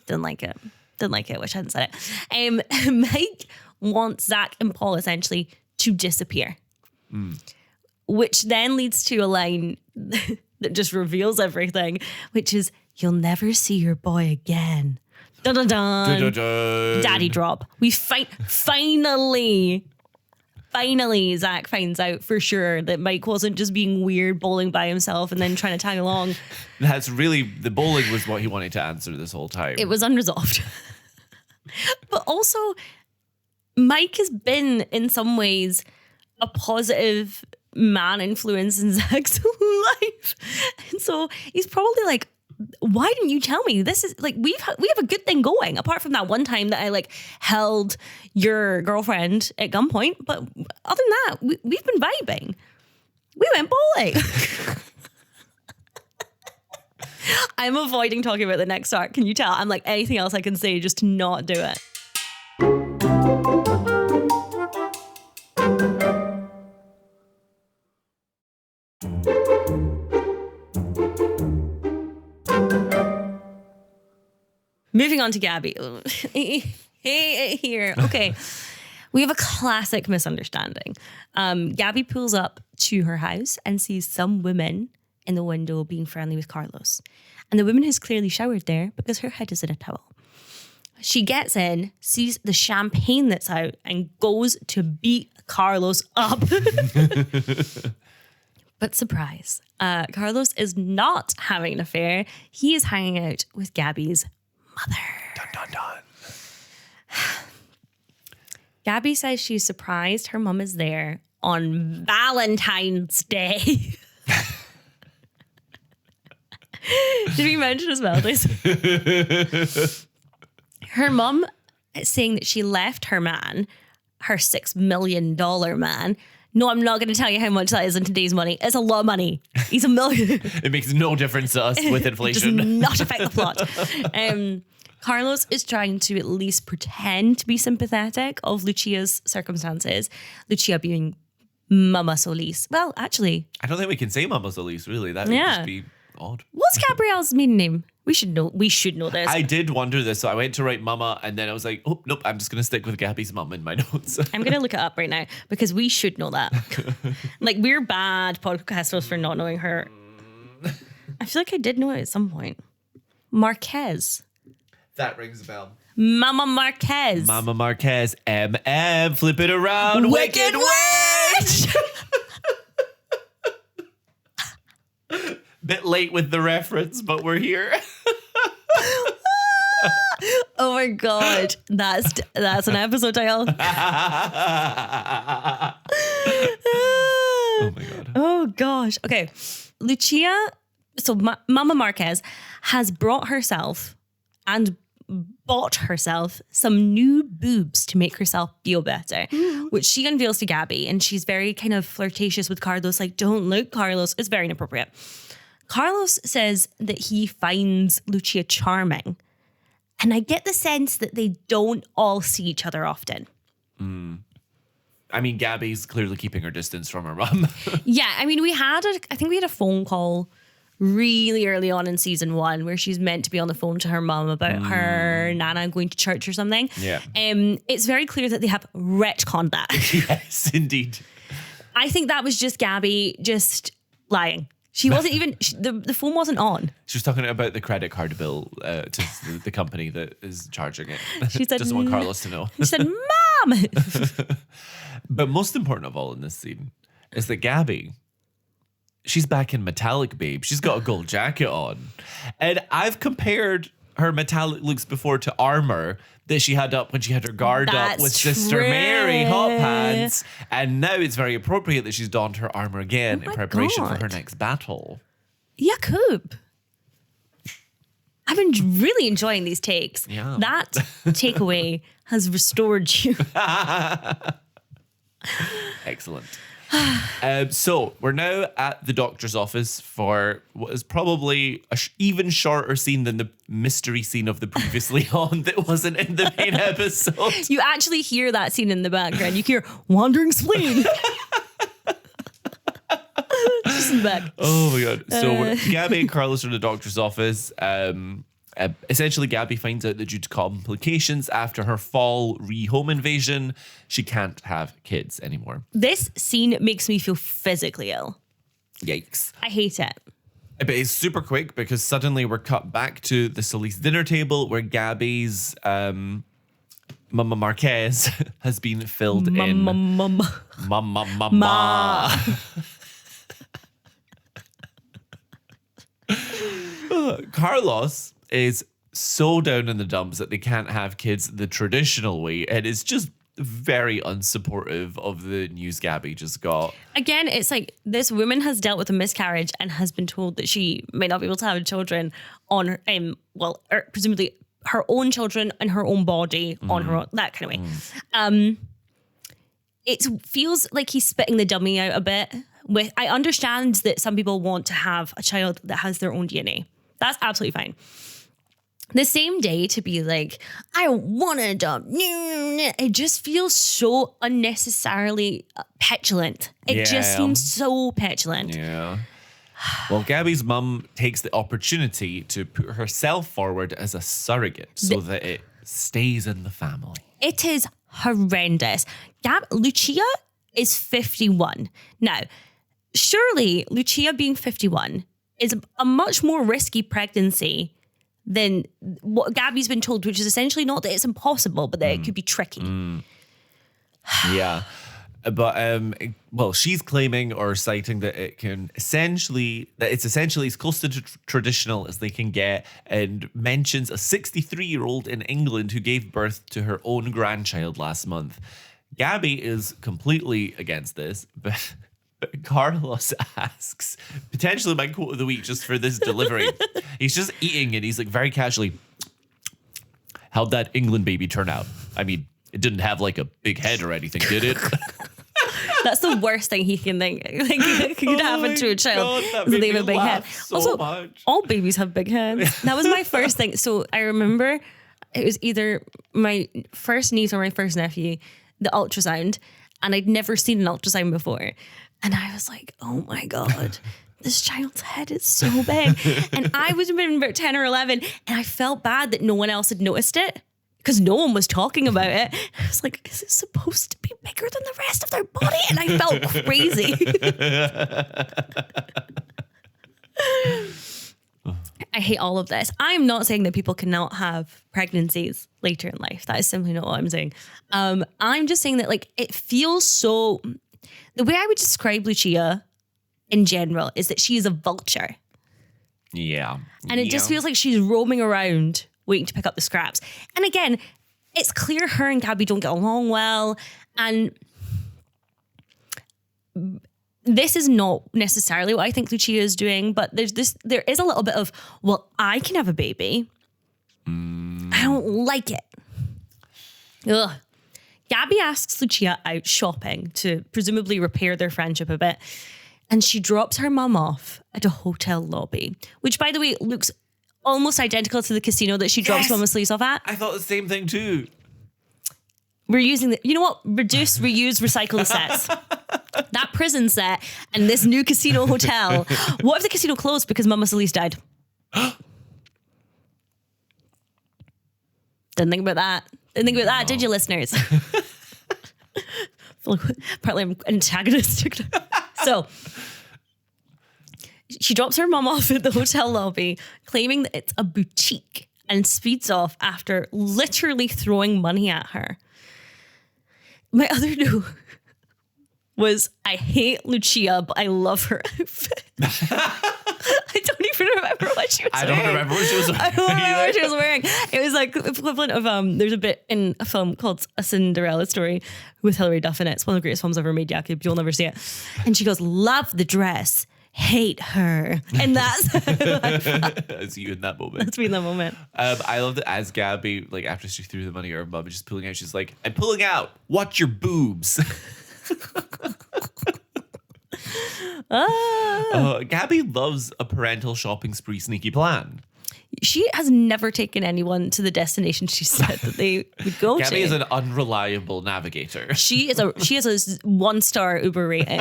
Didn't like it. Wish I hadn't said it. Mike wants Zach and Paul essentially to disappear. Which then leads to a line that just reveals everything, which is, you'll never see your boy again. Dun dun dun. Dun, dun, dun. Daddy drop. We finally, Zach finds out for sure that Mike wasn't just being weird bowling by himself and then trying to tag along. That's really, the bowling was what he wanted to answer this whole time. It was unresolved. But also, Mike has been, in some ways, a positive man influence in Zach's life. And so he's probably like, why didn't you tell me? This is like, we have a good thing going, apart from that one time that I like held your girlfriend at gunpoint. But other than that, we've been vibing. We went bowling. I'm avoiding talking about the next arc. Can you tell? I'm like, anything else I can say just to not do it. Moving on to Gaby. Hey, here. Okay. We have a classic misunderstanding. Gaby pulls up to her house and sees some women in the window being friendly with Carlos. And the woman has clearly showered there because her head is in a towel. She gets in, sees the champagne that's out, and goes to beat Carlos up. But surprise, Carlos is not having an affair. He is hanging out with Gaby's mother. Dun, dun, dun. Gaby says she's surprised her mum is there on Valentine's Day. Did we mention as well this? Her mum is saying that she left her man, her $6 million man. No, I'm not going to tell you how much that is in today's money. It's a lot of money. He's $1 million. It makes no difference to us with inflation. Does not affect the plot. Carlos is trying to at least pretend to be sympathetic of Lucia's circumstances. Lucia being Mama Solis. Well, actually, I don't think we can say Mama Solis, really. That would just be odd. What's Gabrielle's maiden name? We should know this. I did wonder this, so I went to write Mama, and then I was like, oh, nope, I'm just going to stick with Gaby's mum in my notes. I'm going to look it up right now because we should know that. Like, we're bad podcasters for not knowing her. I feel like I did know it at some point. Marquez. That rings a bell. Mama Marquez. Mama Marquez. M, flip it around. Wicked Witch! Bit late with the reference, but we're here. Oh my god, that's an episode title. Oh my god. Oh gosh. Okay, Lucia. So Mama Marquez has brought herself and bought herself some new boobs to make herself feel better, which she unveils to Gaby, and she's very kind of flirtatious with Carlos. Like, don't look, Carlos. It's very inappropriate. Carlos says that he finds Lucia charming. And I get the sense that they don't all see each other often. I mean, Gaby's clearly keeping her distance from her mum. Yeah, I mean, I think we had a phone call really early on in season 1 where she's meant to be on the phone to her mum about her nana going to church or something. Yeah. It's very clear that they have retconned that. Yes, indeed. I think that was just Gaby just lying. She wasn't even, the phone wasn't on. She was talking about the credit card bill to the company that is charging it. She said, doesn't want Carlos to know. She said, Mom! But most important of all in this scene is that Gaby, she's back in metallic, babe. She's got a gold jacket on. And I've compared her metallic looks before to armor that she had up when she had her guard up with Sister true. Mary hot pants. And now it's very appropriate that she's donned her armor again in preparation for her next battle. Jakub. I've been really enjoying these takes. Yeah. That takeaway has restored you. Excellent. So we're now at the doctor's office for what is probably a even shorter scene than the mystery scene of the previously on that wasn't in the main episode. You actually hear that scene in the background. You hear Wandering Spleen. Just in the back. Oh my god. So Gaby and Carlos are in the doctor's office. Essentially, Gaby finds out that due to complications after her fall home invasion, she can't have kids anymore. This scene makes me feel physically ill. Yikes. I hate it. But it's super quick because suddenly we're cut back to the Solis dinner table where Gaby's Mama Marquez has been filled in. Mama. Carlos is so down in the dumps that they can't have kids the traditional way, and it's just very unsupportive of the news Gaby just got. Again, it's like this woman has dealt with a miscarriage and has been told that she may not be able to have children on her, presumably her own children and her own body on her own, that kind of way. It feels like he's spitting the dummy out a bit. I understand that some people want to have a child that has their own DNA. That's absolutely fine. The same day to be like, I don't want to adopt. It just feels so unnecessarily petulant. It just seems so petulant. Yeah. Well, Gaby's mum takes the opportunity to put herself forward as a surrogate so that it stays in the family. It is horrendous. Lucia is 51. Now, surely Lucia being 51 is a much more risky pregnancy than what Gaby's been told, which is essentially not that it's impossible, but that it could be tricky. Yeah. But, she's claiming or citing that it's essentially as close to traditional as they can get, and mentions a 63-year-old in England who gave birth to her own grandchild last month. Gaby is completely against this, but Carlos asks, potentially my quote of the week just for this delivery. He's just eating and he's like very casually, how'd that England baby turn out? I mean, it didn't have like a big head or anything, did it? That's the worst thing he can think. Like, could happen to a child. God, is they have a big head. So also, much. all babies have big heads. That was my first thing. So I remember it was either my first niece or my first nephew, the ultrasound, and I'd never seen an ultrasound before. And I was like, oh my God, this child's head is so big. And I was about 10 or 11 and I felt bad that no one else had noticed it because no one was talking about it. I was like, is it supposed to be bigger than the rest of their body? And I felt crazy. I hate all of this. I'm not saying that people cannot have pregnancies later in life. That is simply not what I'm saying. I'm just saying that like it feels so... The way I would describe Lucia in general is that she is a vulture. Yeah. And it just feels like she's roaming around waiting to pick up the scraps. And again, it's clear her and Gaby don't get along well. And this is not necessarily what I think Lucia is doing, but there is a little bit of, well, I can have a baby. I don't like it. Ugh. Gaby asks Lucia out shopping to presumably repair their friendship a bit. And she drops her mum off at a hotel lobby, which, by the way, looks almost identical to the casino that she drops Mama Sleeves off at. I thought the same thing too. We're using you know what? Reduce, reuse, recycle the sets. That prison set and this new casino hotel. What if the casino closed because Mama Sleeves died? Didn't think about that. Didn't think about that, did you, listeners? Partly I'm antagonistic. So she drops her mum off at the hotel lobby, claiming that it's a boutique, and speeds off after literally throwing money at her. My other note was, I hate Lucia, but I love her outfit. I don't even remember what she was wearing. I don't remember what she was wearing. I don't remember what she was wearing. It was like equivalent of, there's a bit in a film called A Cinderella Story with Hilary Duff in it. It's one of the greatest films ever made, Jakub. You'll never see it. And she goes, love the dress, hate her. And that's That's you in that moment. That's me in that moment. I love that as Gaby, like after she threw the money at her mum, just pulling out, she's like, I'm pulling out. Watch your boobs. Gaby loves a parental shopping spree sneaky plan. She has never taken anyone to the destination she said that they would go to. Gaby is an unreliable navigator. She is a 1-star Uber rating.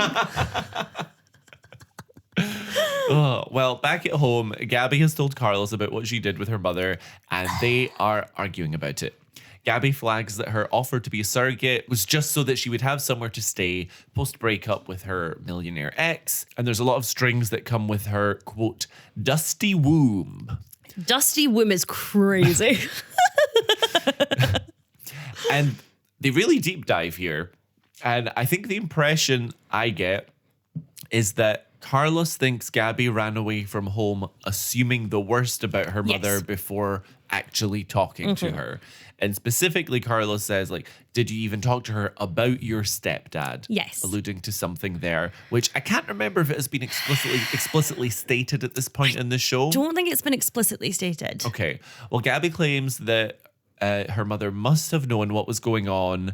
Well, back at home, Gaby has told Carlos about what she did with her mother, and they are arguing about it. Gaby flags that her offer to be a surrogate was just so that she would have somewhere to stay post-breakup with her millionaire ex. And there's a lot of strings that come with her, quote, dusty womb. Dusty womb is crazy. And they really deep dive here. And I think the impression I get is that Carlos thinks Gaby ran away from home assuming the worst about her mother before actually talking to her. And specifically, Carlos says, like, did you even talk to her about your stepdad? Yes. Alluding to something there, which I can't remember if it has been explicitly stated at this point in the show. Don't think it's been explicitly stated. Okay. Well, Gaby claims that her mother must have known what was going on.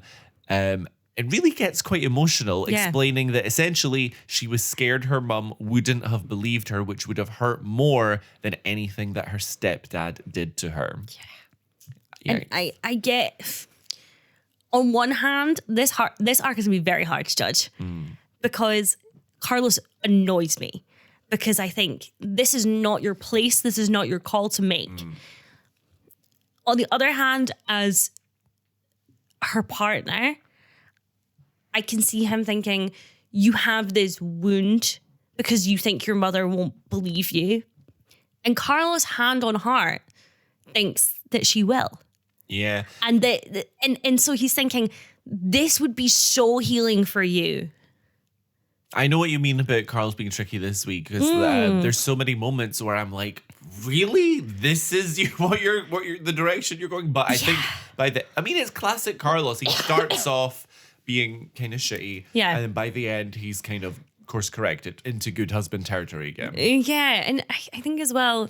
It really gets quite emotional, explaining that essentially she was scared her mum wouldn't have believed her, which would have hurt more than anything that her stepdad did to her. Yeah. And I get, on one hand, this arc is going to be very hard to judge because Carlos annoys me, because I think this is not your place. This is not your call to make. On the other hand, as her partner, I can see him thinking, you have this wound because you think your mother won't believe you. And Carlos, hand on heart, thinks that she will. Yeah. And and so he's thinking, this would be so healing for you. I know what you mean about Carlos being tricky this week, because there's so many moments where I'm like, really? This is what you're the direction you're going? But I think it's classic Carlos. He starts off being kind of shitty. Yeah. And then by the end, he's kind of course corrected into good husband territory again. Yeah. And I think as well,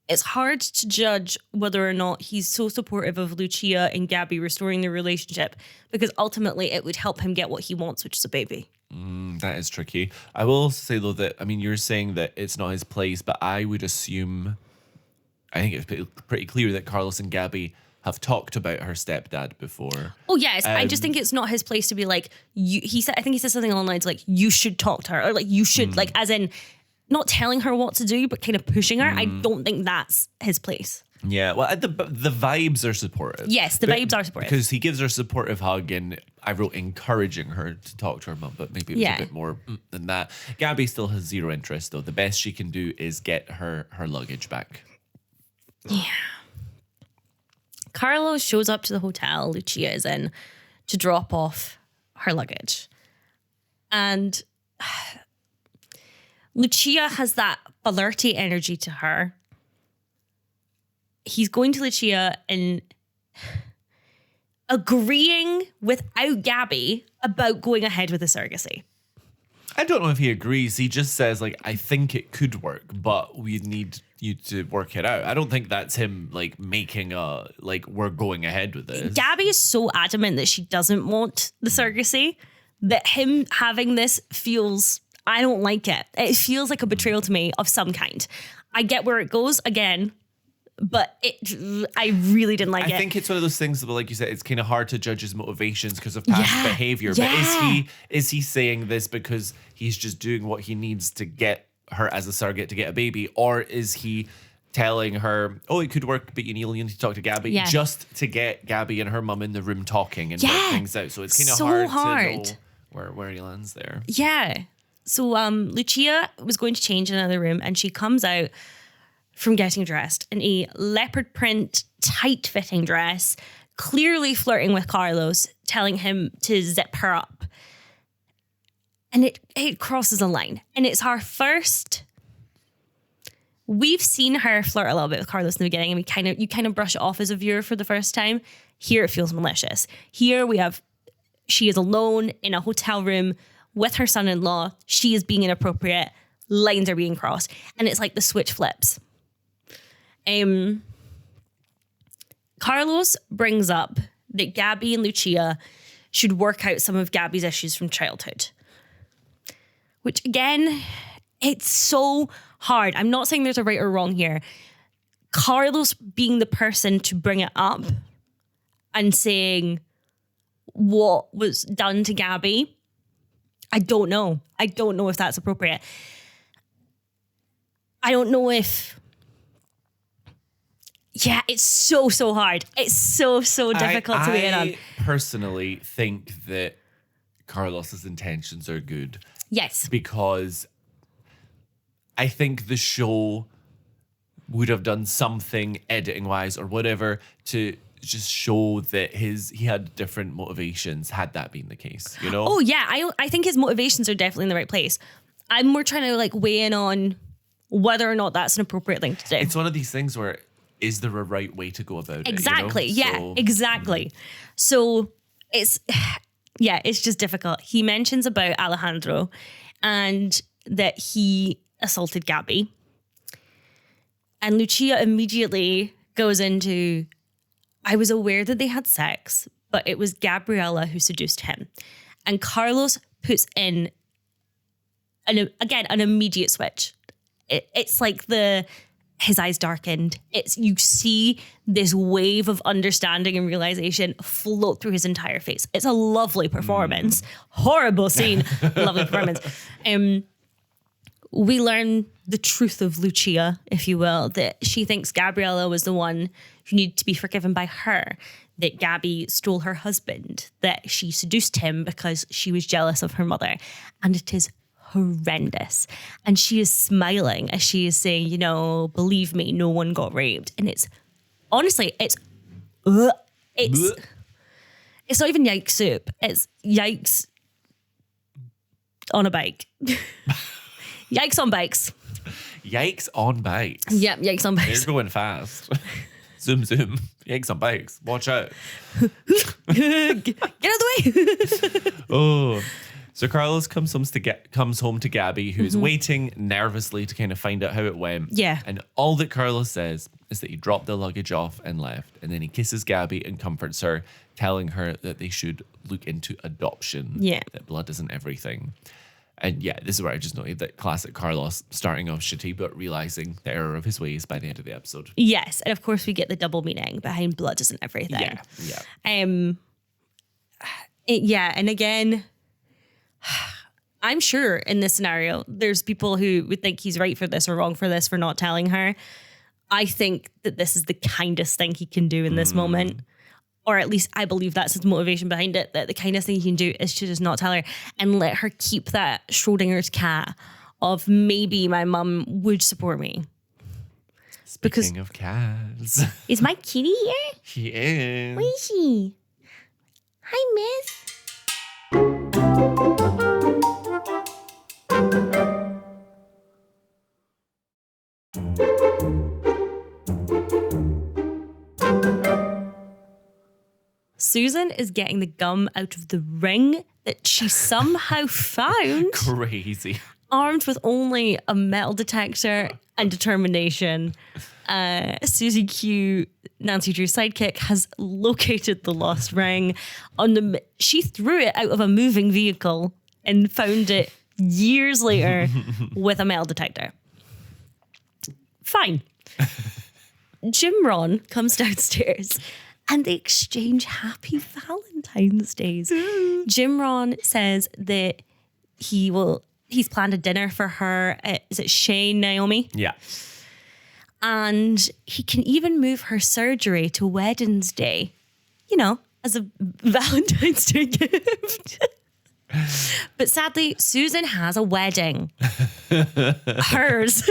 it's hard to judge whether or not he's so supportive of Lucia and Gaby restoring their relationship, because ultimately it would help him get what he wants, which is a baby. That is tricky. I will also say, though, that, I mean, you're saying that it's not his place, but I would assume, I think it's pretty clear that Carlos and Gaby have talked about her stepdad before. Oh, yes. I just think it's not his place to be like, I think he said something along the lines like, you should talk to her, or like, you should, like, as in, not telling her what to do, but kind of pushing her. I don't think that's his place. Yeah, well, the vibes are supportive. Yes, the vibes are supportive. Because he gives her a supportive hug, and I wrote encouraging her to talk to her mum, but maybe it was a bit more than that. Gaby still has zero interest, though. The best she can do is get her luggage back. Yeah. Carlos shows up to the hotel Lucia is in to drop off her luggage. And Lucia has that flirty energy to her. He's going to Lucia and agreeing without Gaby about going ahead with the surrogacy. I don't know if he agrees. He just says, like, I think it could work, but we need you to work it out. I don't think that's him, like, making we're going ahead with this. Gaby is so adamant that she doesn't want the surrogacy that him having this feels, I don't like it. It feels like a betrayal to me of some kind. I get where it goes again, but I really didn't like it. I think it's one of those things that, like you said, it's kind of hard to judge his motivations because of past behavior. Yeah. But is he saying this because he's just doing what he needs to get her as a surrogate to get a baby? Or is he telling her, oh, it could work, but you need to talk to Gaby just to get Gaby and her mum in the room talking and work things out? So it's kind of hard to know where he lands there. Yeah. So Lucia was going to change in another room, and she comes out from getting dressed in a leopard print, tight-fitting dress, clearly flirting with Carlos, telling him to zip her up. And it crosses a line. And it's our first... We've seen her flirt a little bit with Carlos in the beginning, and you kind of brush it off as a viewer for the first time. Here it feels malicious. Here she is alone in a hotel room with her son-in-law. She is being inappropriate. Lines are being crossed. And it's like the switch flips. Carlos brings up that Gaby and Lucia should work out some of Gaby's issues from childhood. Which, again, it's so hard. I'm not saying there's a right or wrong here. Carlos being the person to bring it up and saying what was done to Gaby, I don't know. I don't know if that's appropriate. I don't know if... Yeah, it's so hard. It's so difficult to weigh in on. I personally think that Carlos's intentions are good. Yes. Because I think the show would have done something editing-wise or whatever to just show that he had different motivations had that been the case, you know? Oh, yeah. I think his motivations are definitely in the right place. I'm more trying to, like, weigh in on whether or not that's an appropriate thing to do. It's one of these things where is there a right way to go about Exactly. it? You know? Yeah, exactly. So it's just difficult. He mentions about Alejandro and that he assaulted Gaby. And Lucia immediately goes into, I was aware that they had sex, but it was Gabriella who seduced him. And Carlos puts in, an immediate switch. It's like his eyes darkened. You see this wave of understanding and realization float through his entire face. It's a lovely performance. Horrible scene, lovely performance. We learn the truth of Lucia, if you will, that she thinks Gabriella was the one who needed to be forgiven by her, that Gaby stole her husband, that she seduced him because she was jealous of her mother. And it is horrendous. And she is smiling as she is saying, believe me, no one got raped. And it's honestly, it's not even yikes soup. It's yikes on a bike. Yikes on bikes. Yikes on bikes. Yep, yikes on bikes. They're going fast. Zoom, zoom. Yikes on bikes. Watch out. Get out of the way. Oh. So Carlos comes home to Gaby, who's waiting nervously to kind of find out how it went. Yeah. And all that Carlos says is that he dropped the luggage off and left. And then he kisses Gaby and comforts her, telling her that they should look into adoption. Yeah. That blood isn't everything. And yeah, this is where I just noted that classic Carlos starting off shitty, but realizing the error of his ways by the end of the episode. Yes. And of course we get the double meaning behind blood isn't everything. Yeah. And again, I'm sure in this scenario, there's people who would think he's right for this or wrong for this for not telling her. I think that this is the kindest thing he can do in this moment. Or at least I believe that's his motivation behind it, that the kindest thing he can do is to just not tell her and let her keep that Schrodinger's cat of maybe my mum would support me. Speaking of cats. Is my kitty here? She is. Where is she? Hi, miss. Susan is getting the gum out of the ring that she somehow found. Crazy. Armed with only a metal detector and determination. Susie Q, Nancy Drew's sidekick, has located the lost ring. She threw it out of a moving vehicle and found it years later with a metal detector. Fine. Jim Ron comes downstairs and they exchange happy Valentine's Days. Jim Ron says that he's planned a dinner for her at, is it Shane Naomi? Yeah. And he can even move her surgery to Wednesday, as a Valentine's Day gift. But sadly, Susan has a wedding. Hers.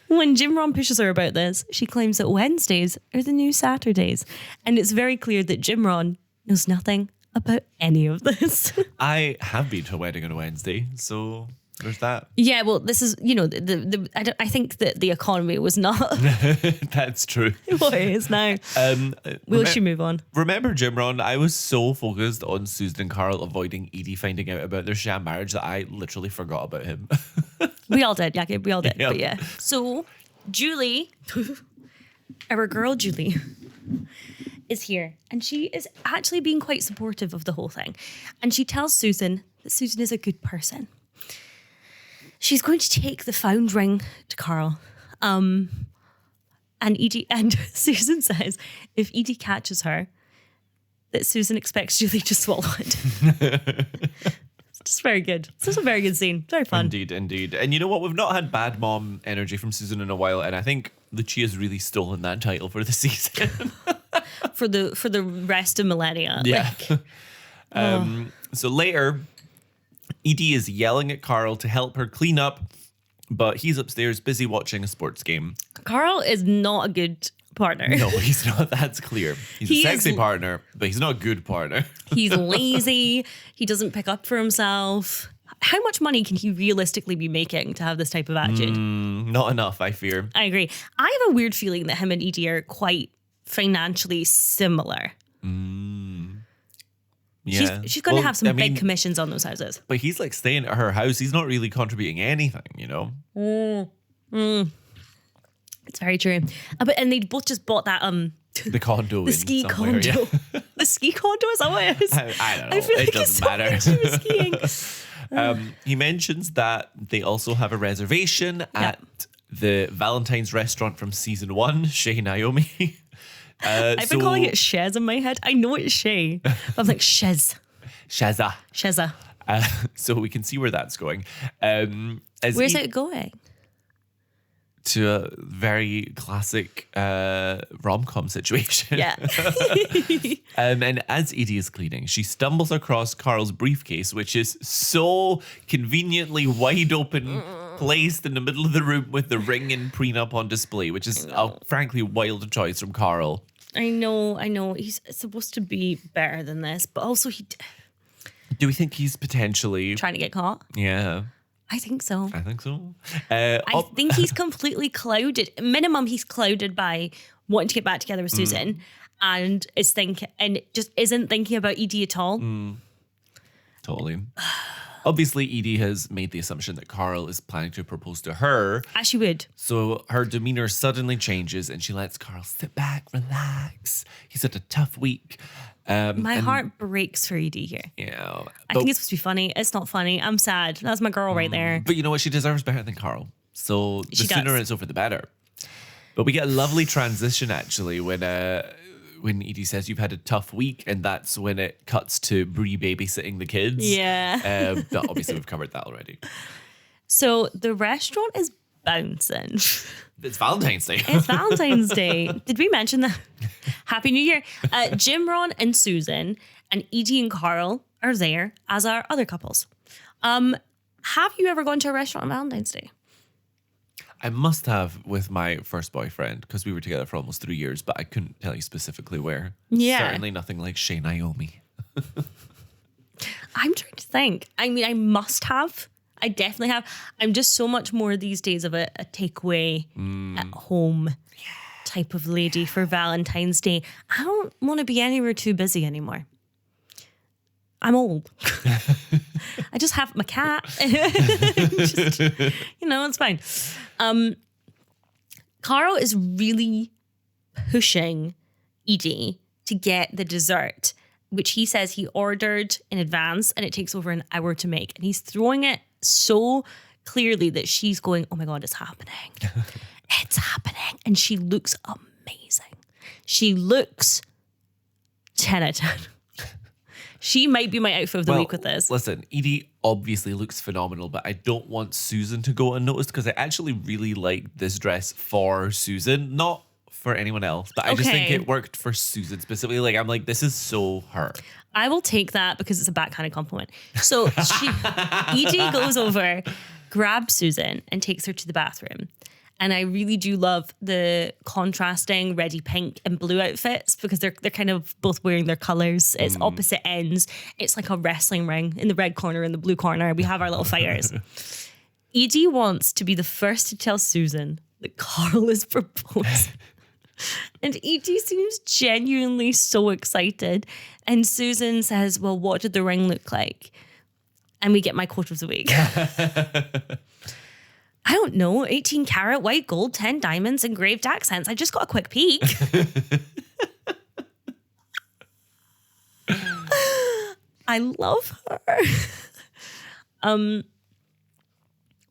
When Jim Ron pushes her about this, she claims that Wednesdays are the new Saturdays. And it's very clear that Jim Ron knows nothing about any of this. I have been to a wedding on a Wednesday, so there's that. Yeah, well, this is, I think that the economy was not That's true. what it is now. We'll should move on. Remember Jim Ron? I was so focused on Susan and Carl avoiding Edie finding out about their sham marriage that I literally forgot about him. We all did, Jakub. We all did. Yep. But yeah. So Julie, our girl Julie, is here. And she is actually being quite supportive of the whole thing. And she tells Susan that Susan is a good person. She's going to take the found ring to Karl. And Susan says if Edie catches her, that Susan expects Julie to swallow it. It's just very good. It's just a very good scene. Very fun. Indeed. And you know what? We've not had bad mom energy from Susan in a while, and I think Lucia's really stolen that title for the season. for the rest of millennia. Yeah. So later, Edie is yelling at Karl to help her clean up, but he's upstairs busy watching a sports game. Karl is not a good partner. No, he's not. That's clear. He's a sexy partner, but he's not a good partner. He's lazy. He doesn't pick up for himself. How much money can he realistically be making to have this type of attitude? Not enough, I fear. I agree. I have a weird feeling that him and Edie are quite financially similar. Yeah. She's going to have some big commissions on those houses. But he's like staying at her house. He's not really contributing anything, you know? It's very true. And they both just bought that The condo. the ski somewhere, condo. Yeah. The ski condo, is that what it is? I don't know. I feel like It doesn't matter. She was skiing. He mentions that they also have a reservation at the Valentine's restaurant from season 1, Shay Naomi. I've been calling it Shez in my head. I know it's Shay, but I'm like Shez. Sheza. So we can see where that's going. Where's it going? To a very classic rom-com situation. Yeah. And as Edie is cleaning, she stumbles across Karl's briefcase, which is so conveniently wide open, placed in the middle of the room with the ring and prenup on display, which is a frankly wild choice from Karl. I know. He's supposed to be better than this, but also Do we think he's potentially trying to get caught? Yeah. I think so. I think so. I think he's completely clouded. Minimum, he's clouded by wanting to get back together with Susan, and just isn't thinking about Edie at all. Totally. Obviously, Edie has made the assumption that Karl is planning to propose to her. As she would. So her demeanor suddenly changes and she lets Karl sit back, relax. He's had a tough week. My heart breaks for Edie here. Yeah. I think it's supposed to be funny. It's not funny. I'm sad. That's my girl right there. But you know what? She deserves better than Karl. So the She sooner does. it's over, the better. But we get a lovely transition, actually, when Edie says you've had a tough week, and that's when it cuts to Bree babysitting the kids. Yeah. But obviously, we've covered that already. So the restaurant is bouncing. It's Valentine's Day. It's Valentine's Day. Did we mention that? Happy New Year. Jim, Ron, and Susan, and Edie and Karl are there, as are other couples. Have you ever gone to a restaurant on Valentine's Day? I must have with my first boyfriend, because we were together for almost 3 years, but I couldn't tell you specifically where. Yeah. Certainly nothing like Shay Naomi. I'm trying to think. I mean, I must have. I definitely have. I'm just so much more these days of a takeaway at home type of lady for Valentine's Day. I don't want to be anywhere too busy anymore. I'm old. I just have my cat. Just, it's fine. Karl is really pushing Edie to get the dessert, which he says he ordered in advance and it takes over an hour to make. And he's throwing it so clearly that she's going, oh my God, it's happening. It's happening. And she looks amazing. She looks 10 out of 10. She might be my outfit of the week with this. Listen, Edie obviously looks phenomenal, but I don't want Susan to go unnoticed because I actually really like this dress for Susan, not for anyone else. But I just think it worked for Susan specifically. Like, I'm like, this is so her. I will take that because it's a backhanded compliment. So Edie goes over, grabs Susan and takes her to the bathroom. And I really do love the contrasting reddy pink and blue outfits because they're kind of both wearing their colours. It's opposite ends. It's like a wrestling ring in the red corner and the blue corner. We have our little fighters. Edie wants to be the first to tell Susan that Karl is proposing. And Edie seems genuinely so excited. And Susan says, well, what did the ring look like? And we get my quote of the week. I don't know, 18 karat white gold, 10 diamonds, engraved accents. I just got a quick peek. I love her.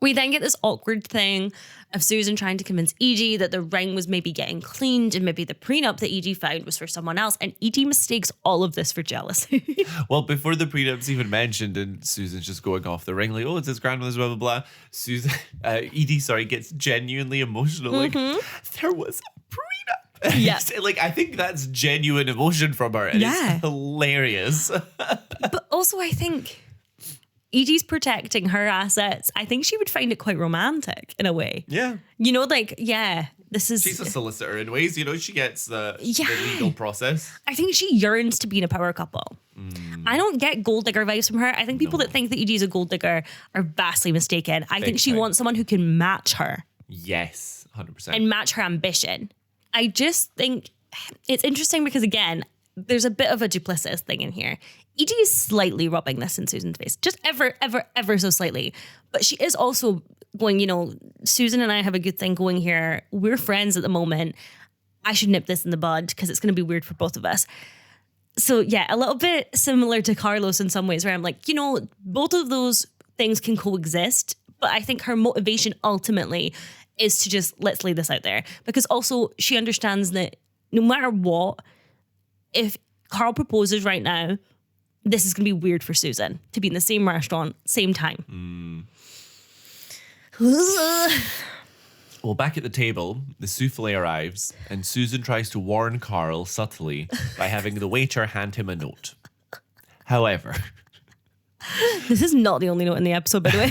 We then get this awkward thing of Susan trying to convince Edie that the ring was maybe getting cleaned and maybe the prenup that Edie found was for someone else. And Edie mistakes all of this for jealousy. Well, before the prenup's even mentioned and Susan's just going off the ring like, oh, it's his grandmother's blah, blah, blah. Edie gets genuinely emotional. Like, there was a prenup. Yeah. Like, I think that's genuine emotion from her. And it's hilarious. But also I think Edie's protecting her assets. I think she would find it quite romantic in a way. Yeah. This is... She's a solicitor in ways, she gets the legal process. I think she yearns to be in a power couple. I don't get gold digger vibes from her. I think people that think that Edie is a gold digger are vastly mistaken. I think she wants someone who can match her. Yes, 100%. And match her ambition. I just think it's interesting because, again, there's a bit of a duplicitous thing in here. Edie is slightly rubbing this in Susan's face. Just ever so slightly. But she is also going, you know, Susan and I have a good thing going here. We're friends at the moment. I should nip this in the bud because it's going to be weird for both of us. So yeah, a little bit similar to Carlos in some ways where I'm like, you know, both of those things can coexist. But I think her motivation ultimately is to just, let's lay this out there. Because also she understands that no matter what, if Karl proposes right now, this is going to be weird for Susan to be in the same restaurant, same time. Well, back at the table, the souffle arrives, and Susan tries to warn Karl subtly by having the waiter hand him a note. However, this is not the only note in the episode, by the way.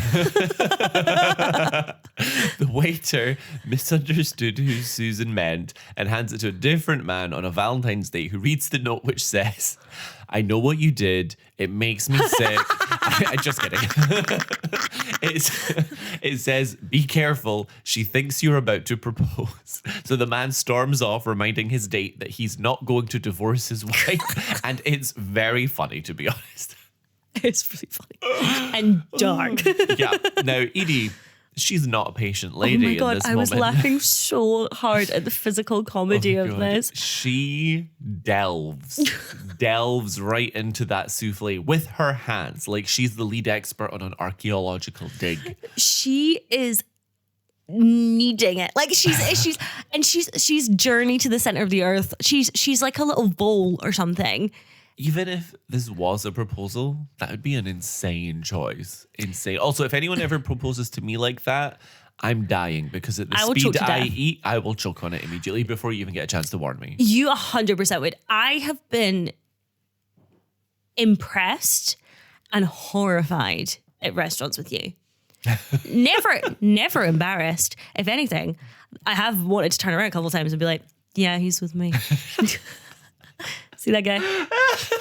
the waiter misunderstood who Susan meant and hands it to a different man on a Valentine's Day who reads the note which says, "I know what you did. It makes me sick." I'm just kidding. It says, "Be careful. She thinks you're about to propose." So the man storms off, reminding his date that he's not going to divorce his wife. And it's very funny, to be honest. It's really funny. And dark. Yeah. Now, Edie, she's not a patient lady. Oh my God, in this I was moment. laughing so hard at the physical comedy of God. this. She delves right into that souffle with her hands, like she's the lead expert on an archaeological dig. She is kneading it. Like she's journey to the center of the earth. She's like a little bowl or something. Even if this was a proposal, that would be an insane choice. Insane. Also, if anyone ever proposes to me like that, I'm dying because at the speed I eat, I will choke on it immediately before you even get a chance to warn me. You 100% would. I have been impressed and horrified at restaurants with you. Never embarrassed. If anything, I have wanted to turn around a couple of times and be like, yeah, he's with me. See that guy?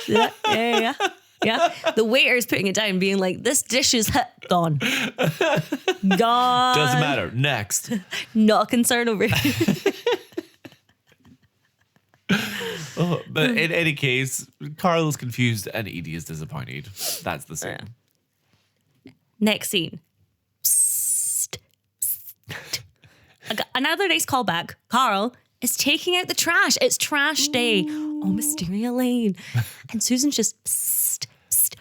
See that? Yeah. The waiter is putting it down, being like, this dish is gone. Gone. Doesn't matter. Next. Not a concern over here. But in any case, Karl is confused and Edie is disappointed. That's the scene. Next scene. Psst. Psst. I got another nice callback. Karl is taking out the trash. It's trash day. Oh, Wisteria Lane. And Susan's just, psst, psst.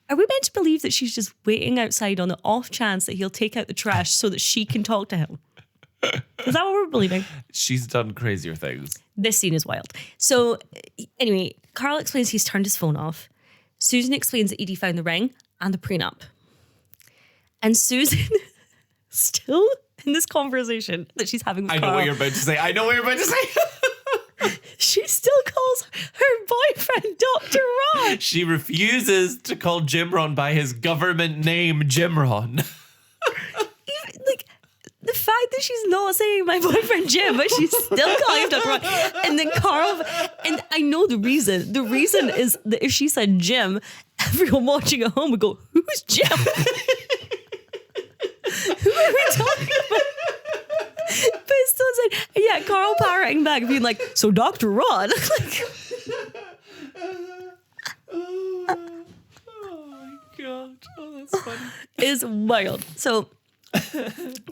Are we meant to believe that she's just waiting outside on the off chance that he'll take out the trash so that she can talk to him? Is that what we're believing? She's done crazier things. This scene is wild. So anyway, Karl explains he's turned his phone off. Susan explains that Edie found the ring and the prenup. And Susan, still in this conversation that she's having with Karl. I know what you're about to say. She still calls her boyfriend Dr. Ron. She refuses to call Jimron by his government name, Jimron. Even, like, the fact that she's not saying my boyfriend Jim, but she's still calling him Dr. Ron. And then Karl, and I know the reason. The reason is that if she said Jim, everyone watching at home would go, who's Jim? Who are we talking about? But it's still insane. And yeah, Karl parroting back, being like, so Dr. Ron. Like, oh my God. Oh, that's funny. It's wild. So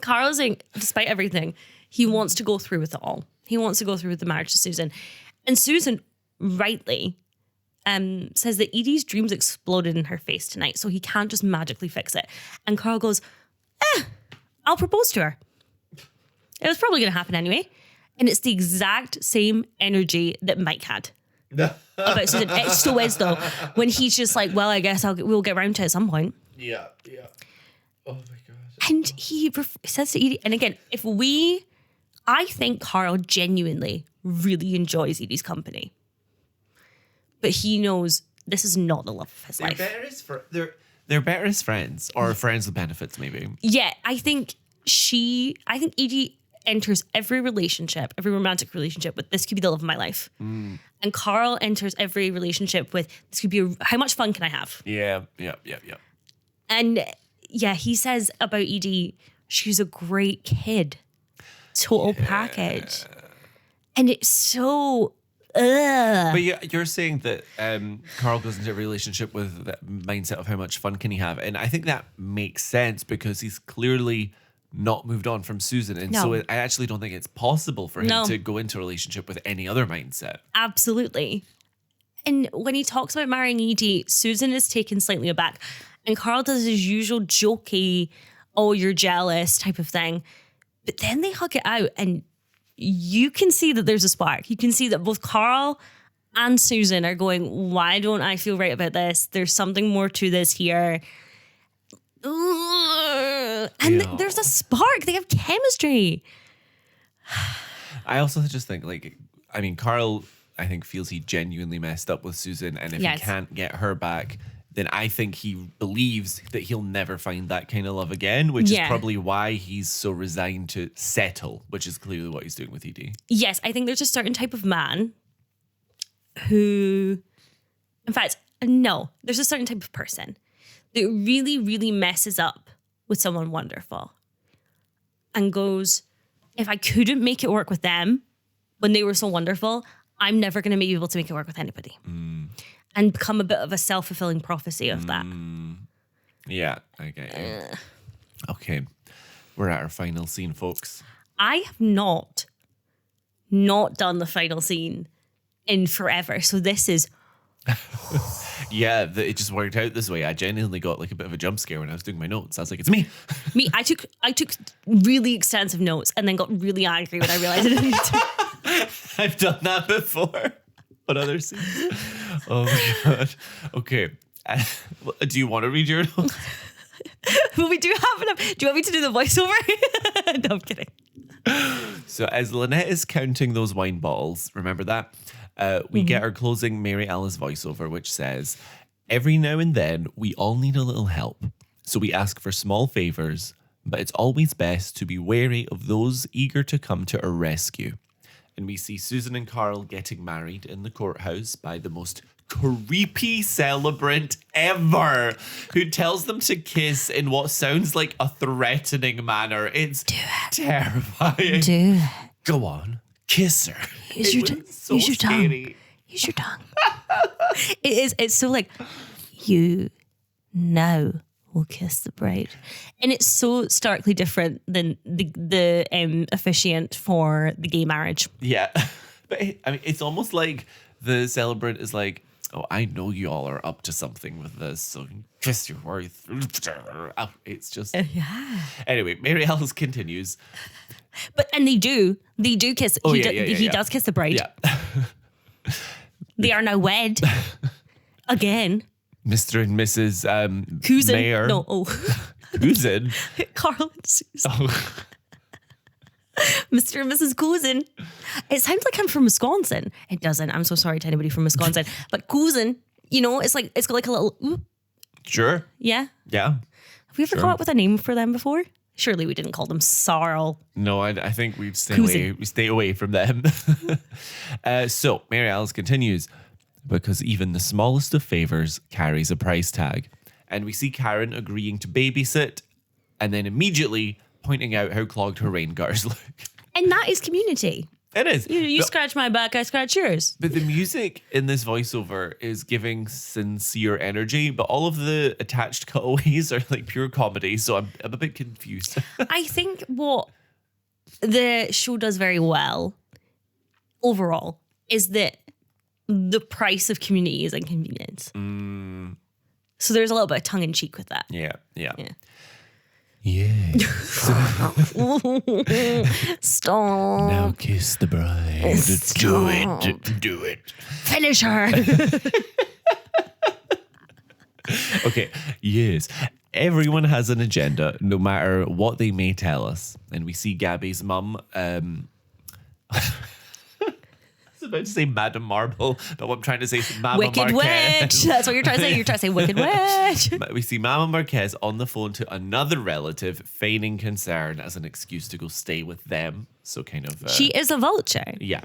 Karl is saying, despite everything, he wants to go through with it all. He wants to go through with the marriage to Susan. And Susan, rightly, says that Edie's dreams exploded in her face tonight, so he can't just magically fix it. And Karl goes, I'll propose to her. It was probably going to happen anyway. And it's the exact same energy that Mike had about Susan. It so is, though, when he's just like, well, I guess we'll get around to it at some point. Yeah. Oh my God. And he says to Edie, and again, I think Karl genuinely really enjoys Edie's company. But he knows this is not the love of his life. They're better as friends, or friends with benefits, maybe. Yeah, I think Edie enters every relationship, every romantic relationship with, this could be the love of my life. And Karl enters every relationship with, this could be, how much fun can I have? Yeah. And yeah, he says about Edie, she's a great kid. Total package. And it's so, But you're saying that Karl goes into a relationship with that mindset of how much fun can he have. And I think that makes sense because he's clearly not moved on from Susan. And so I actually don't think it's possible for him to go into a relationship with any other mindset. Absolutely. And when he talks about marrying Edie, Susan is taken slightly aback. And Karl does his usual jokey, oh, you're jealous type of thing. But then they hug it out and you can see that there's a spark. You can see that both Karl and Susan are going, why don't I feel right about this? There's something more to this here. And there's a spark. They have chemistry. I also just think, Karl, I think, feels he genuinely messed up with Susan. And if he can't get her back, then I think he believes that he'll never find that kind of love again, which is probably why he's so resigned to settle, which is clearly what he's doing with Edie. Yes, I think there's a certain type of man who, in fact, no, there's a certain type of person that really, really messes up with someone wonderful and goes, if I couldn't make it work with them when they were so wonderful, I'm never going to be able to make it work with anybody. And become a bit of a self-fulfilling prophecy of that. Yeah, I get it. Okay, we're at our final scene, folks. I have not done the final scene in forever. So this is... Yeah, it just worked out this way. I genuinely got like a bit of a jump scare when I was doing my notes. I was like, it's me. I took really extensive notes and then got really angry when I realized I didn't need to. I've done that before. What other scenes? Oh my God. Okay. Do you want to read your notes? Well, we do have enough. Do you want me to do the voiceover? No, I'm kidding. So as Lynette is counting those wine bottles, remember that? We get our closing Mary Alice voiceover, which says, every now and then we all need a little help. So we ask for small favors, but it's always best to be wary of those eager to come to our rescue. And we see Susan and Karl getting married in the courthouse by the most creepy celebrant ever, who tells them to kiss in what sounds like a threatening manner. It's terrifying. Do it. Go on, kiss her. Use your tongue. Use your tongue. It's so like, you now will kiss the bride. And it's so starkly different than the officiant for the gay marriage. Yeah. But I mean, it's almost like the celebrant is like, oh, I know you all are up to something with this, so kiss your wife. It's just... Yeah. Anyway, Mary Alice continues. And they do kiss. Oh, he does kiss the bride. Yeah. They are now wed. Again. Mr. and Mrs. Cousin. Mayor. No, Cousin? Karl and Susan. Oh. Mr. and Mrs. Cousin. It sounds like I'm from Wisconsin. It doesn't. I'm so sorry to anybody from Wisconsin. But cousin, it's like, it's got like a little... Ooh. Sure. Yeah. Yeah. Have we ever come up with a name for them before? Surely we didn't call them Sarl. No, I think we'd stay away from them. So Mary Alice continues, because even the smallest of favors carries a price tag. And we see Karen agreeing to babysit and then immediately pointing out how clogged her rain gutters look. And that is community. It is. You scratch my back, I scratch yours. But the music in this voiceover is giving sincere energy, but all of the attached cutaways are like pure comedy, so I'm a bit confused. I think what the show does very well overall is that the price of community is inconvenience. So there's a little bit of tongue-in-cheek with that. Yeah. Stop. Now kiss the bride. Stop. Do it. Finish her. Okay, yes. Everyone has an agenda, no matter what they may tell us. And we see Gaby's mum. It's about to say Madame Marble, but what I'm trying to say is Mama Wicked Marquez. Witch. That's what you're trying to say. You're trying to say Wicked Witch. We see Mama Marquez on the phone to another relative, feigning concern as an excuse to go stay with them. So kind of... she is a vulture. Yeah.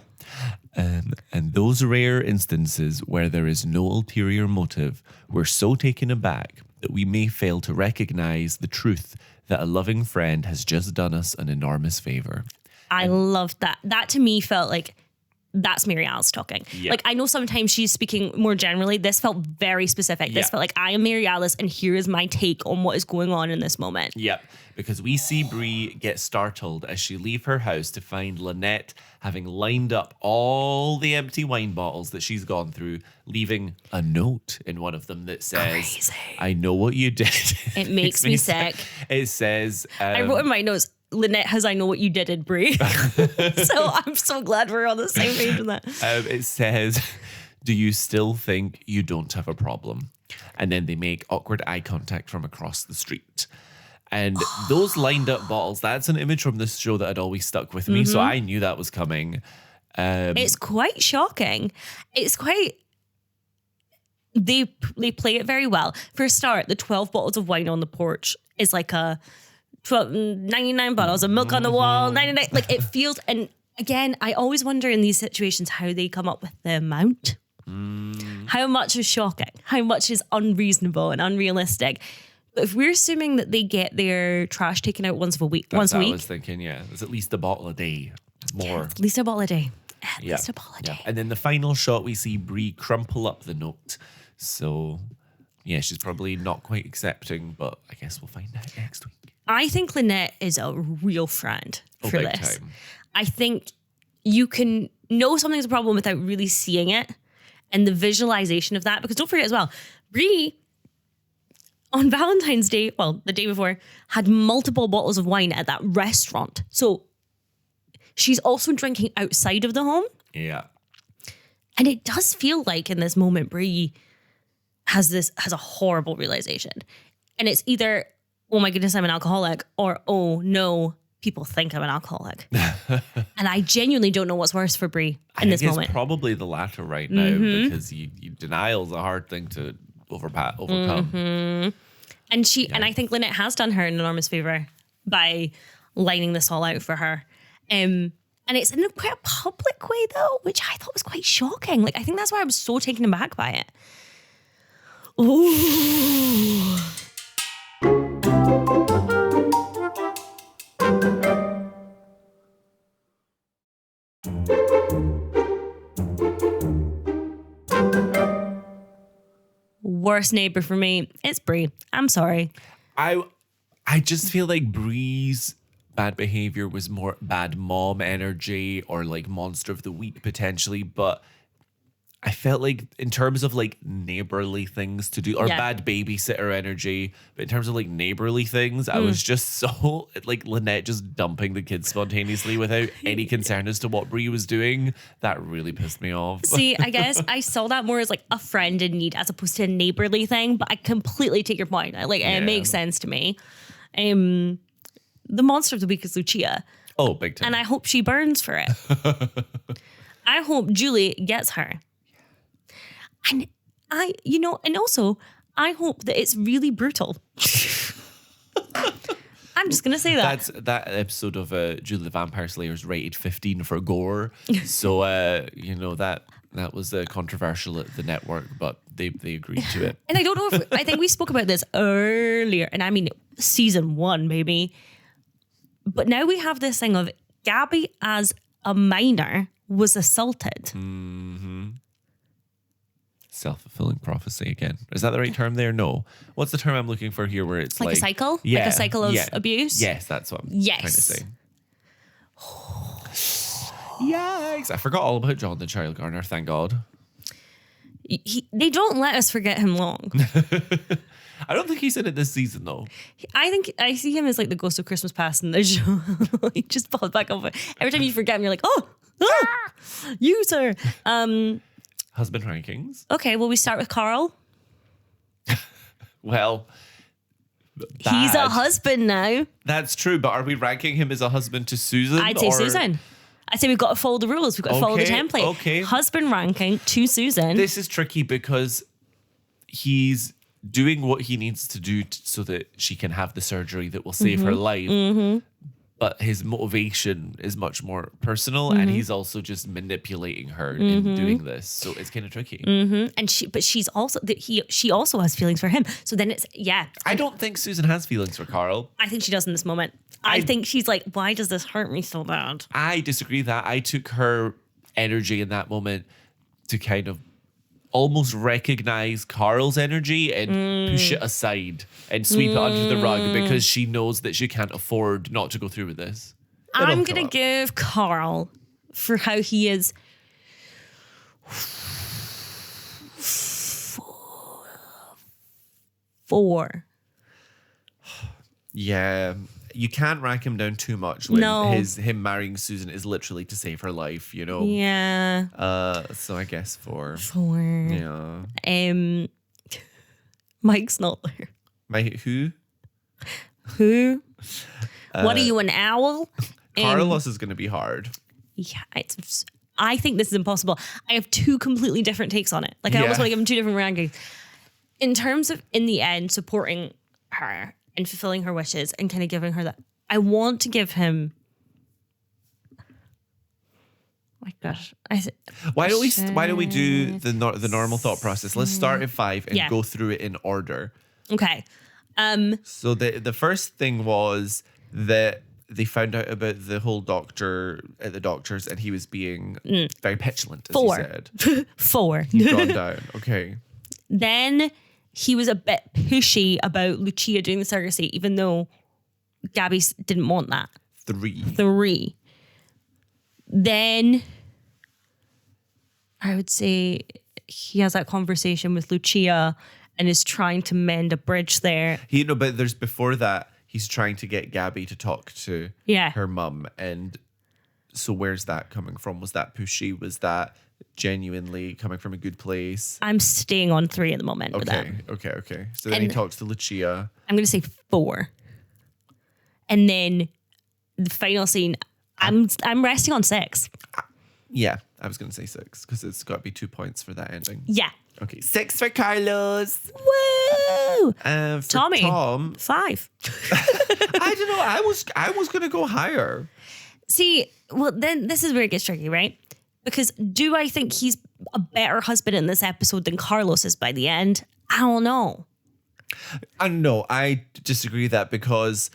And those rare instances where there is no ulterior motive, we're so taken aback that we may fail to recognize the truth that a loving friend has just done us an enormous favor. I loved that. That to me felt like that's Mary Alice talking. Yeah. Like, I know sometimes she's speaking more generally. This felt very specific. This Yeah. felt like, I am Mary Alice, and here is my take on what is going on in this moment. Yep, because we see Bree get startled as she leave her house to find Lynette having lined up all the empty wine bottles that she's gone through, leaving a note in one of them that says, Crazy. I know what you did. It makes me sick. It says... I wrote in my notes, Lynette has I know what you did in Brie. So I'm so glad we're on the same page with that. It says, do you still think you don't have a problem? And then they make awkward eye contact from across the street. And those lined up bottles, that's an image from this show that had always stuck with me. So I knew that was coming. It's quite shocking. It's quite... They play it very well. For a start, the 12 bottles of wine on the porch is like a 99 bottles of milk on the wall, 99. Like, it feels... And again, I always wonder in these situations how they come up with the amount. How much is shocking? How much is unreasonable and unrealistic? But if we're assuming that they get their trash taken out once a week, That's what I was thinking, yeah. There's at least a bottle a day. More. at least a bottle a day. At least a bottle a day. And then the final shot, we see Bree crumple up the note. So, yeah, she's probably not quite accepting, but I guess we'll find out next week. I think Lynette is a real friend for big this. time. I think you can know something's a problem without really seeing it, and the visualization of that. Because don't forget as well, Bree on Valentine's Day, well, the day before, had multiple bottles of wine at that restaurant. So she's also drinking outside of the home. Yeah. And it does feel like in this moment, Bree has a horrible realization. And it's either, oh my goodness, I'm an alcoholic, or, oh no, people think I'm an alcoholic. And I genuinely don't know what's worse for Bree in this moment. It's probably the latter right now, because denial is a hard thing to overcome. And and I think Lynette has done her an enormous favor by lining this all out for her. And it's in quite a public way though, which I thought was quite shocking. Like, I think that's why I was so taken aback by it. Ooh. Worst neighbor for me, it's Bree. I'm sorry. I just feel like Bree's bad behavior was more bad mom energy or like monster of the week potentially, but I felt like in terms of like neighborly things to do or bad babysitter energy, but in terms of like neighborly things, I was just so like Lynette just dumping the kids spontaneously without any concern as to what Bree was doing. That really pissed me off. See, I guess I saw that more as like a friend in need as opposed to a neighborly thing, but I completely take your point. It makes sense to me. The monster of the week is Lucia. Oh, big time. And I hope she burns for it. I hope Julie gets her. And and also I hope that it's really brutal. I'm just going to say that. That episode of Julie the Vampire Slayer is rated 15 for gore. So, that was controversial at the network, but they agreed to it. And I don't know I think we spoke about this earlier, and I mean season 1 maybe. But now we have this thing of Gaby as a minor was assaulted. Mm-hmm. Self-fulfilling prophecy again. Is that the right term there? No. What's the term I'm looking for here where it's like a cycle? Yeah, like a cycle of abuse? Yes, that's what I'm trying to say. Yikes. I forgot all about John the Child Garner, thank God. They don't let us forget him long. I don't think he's in it this season though. I think I see him as like the ghost of Christmas Past in the show. He just pops back up. Every time you forget him, you're like, you sir. Husband rankings. Okay, well, we start with Karl. Well, he's a husband now. That's true, but are we ranking him as a husband to Susan? I'd say Susan. I say we've got to follow the rules. We've got to follow the template. Okay. Husband ranking to Susan. This is tricky because he's doing what he needs to do so that she can have the surgery that will save her life. But his motivation is much more personal, and he's also just manipulating her in doing this. So it's kind of tricky. And she also has feelings for him. So then it's I don't think Susan has feelings for Karl. I think she does in this moment. I think she's like, why does this hurt me so bad? I disagree that I took her energy in that moment to kind of almost recognize Karl's energy and push it aside and sweep it under the rug because she knows that she can't afford not to go through with this. I'm going to give Karl for how he is. 4. Yeah. You can't rank him down too much when him marrying Susan is literally to save her life, you know? Yeah. So I guess 4. 4. Yeah. Mike's not there. Who? Who? What are you, an owl? Carlos is going to be hard. Yeah, I think this is impossible. I have 2 completely different takes on it. Like, I almost want to give him 2 different rankings. In terms of, in the end, supporting her and fulfilling her wishes and kind of giving her that, I want to give him. Oh my gosh! Why don't we do the normal thought process? Let's start at 5 and go through it in order. Okay. So the first thing was that they found out about the whole doctor at the doctor's, and he was being very petulant, as 4. you said. 4. You've gone down. Okay. Then he was a bit pushy about Lucia doing the surrogacy, even though Gaby didn't want that. 3. Then I would say he has that conversation with Lucia and is trying to mend a bridge there. But there's before that, he's trying to get Gaby to talk to her mum. And so where's that coming from? Was that pushy? Was that genuinely coming from a good place? I'm staying on 3 at the moment. Okay. So then he talks to Lucia. I'm going to say 4. And then the final scene, I'm resting on 6. Yeah, I was going to say 6 because it's got to be 2 points for that ending. Yeah. Okay, 6 for Carlos. Woo! For Tommy, Tom, 5. I don't know. I was going to go higher. See, well, then this is where it gets tricky, right? Because do I think he's a better husband in this episode than Carlos is by the end? I don't know. No, I disagree with that because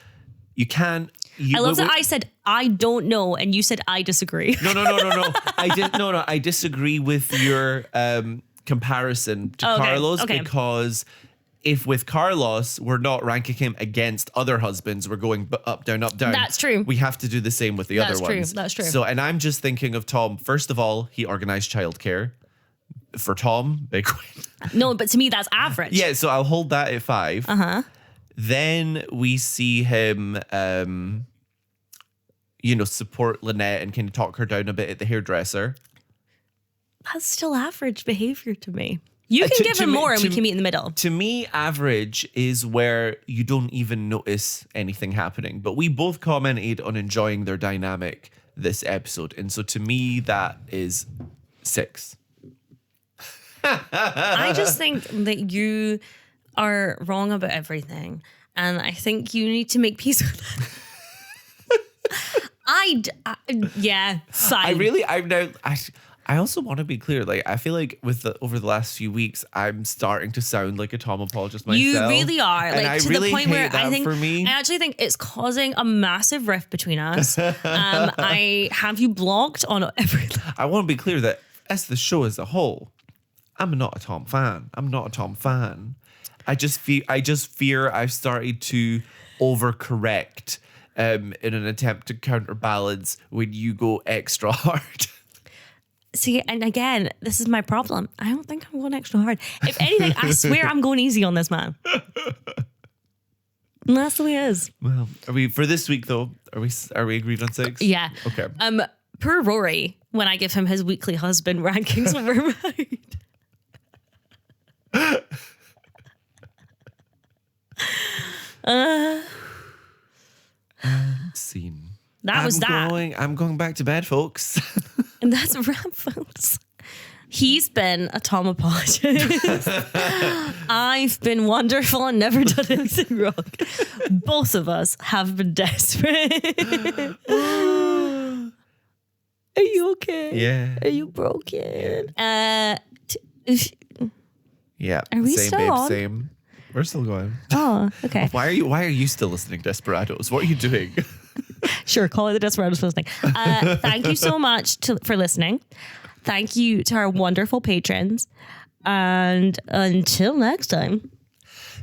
you can't. I love that I said I don't know and you said I disagree. No. I disagree with your comparison to Carlos because if with Carlos we're not ranking him against other husbands, we're going up, down, up, down. That's true. We have to do the same with the other ones. That's true. So, and I'm just thinking of Tom. First of all, he organized childcare. For Tom, big win. No, but to me that's average. Yeah, so I'll hold that at 5. Then we see him, support Lynette and kind of talk her down a bit at the hairdresser. That's still average behavior to me. You can give him more and we can meet in the middle. To me, average is where you don't even notice anything happening. But we both commented on enjoying their dynamic this episode. And so to me, that is 6. I just think that you are wrong about everything. And I think you need to make peace with that. Fine. I also want to be clear. Like, I feel like over the last few weeks, I'm starting to sound like a Tom apologist myself. You really are. And like to really the point where I think for me. I actually think it's causing a massive rift between us. I have you blocked on everything. I want to be clear that as the show as a whole, I'm not a Tom fan. I just fear I've started to overcorrect in an attempt to counterbalance when you go extra hard. See, and again, this is my problem. I don't think I'm going extra hard. If anything, I swear I'm going easy on this man. And that's the way it is. Well, for this week though? Are we agreed on 6? Yeah. Okay. Per Rory, when I give him his weekly husband rankings when we're married. Scene. I'm going back to bed, folks. And that's a wrap, folks. He's been a Tom apologist. I've been wonderful and never done anything wrong. Both of us have been desperate. Are you okay? Yeah. Are you broken? Yeah. Are we same, still babe, on? same. We're still going. Oh, okay. Why are you still listening, Desperados? What are you doing? Sure, call it the Desperados for listening. Thank you so much for listening. Thank you to our wonderful patrons. And until next time.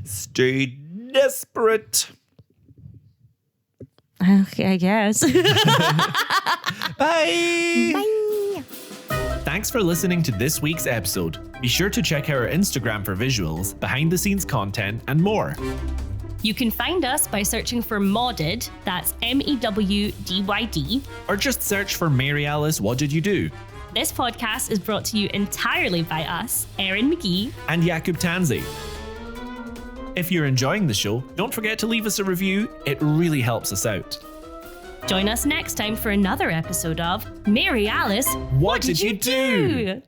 Stay desperate. Okay, I guess. Bye. Bye. Thanks for listening to this week's episode. Be sure to check out our Instagram for visuals, behind the scenes content, and more. You can find us by searching for Modded, that's MEWDYD. Or just search for Mary Alice, What Did You Do? This podcast is brought to you entirely by us, Erin McGee. And Jakub Tanzi. If you're enjoying the show, don't forget to leave us a review. It really helps us out. Join us next time for another episode of Mary Alice, What Did You Do?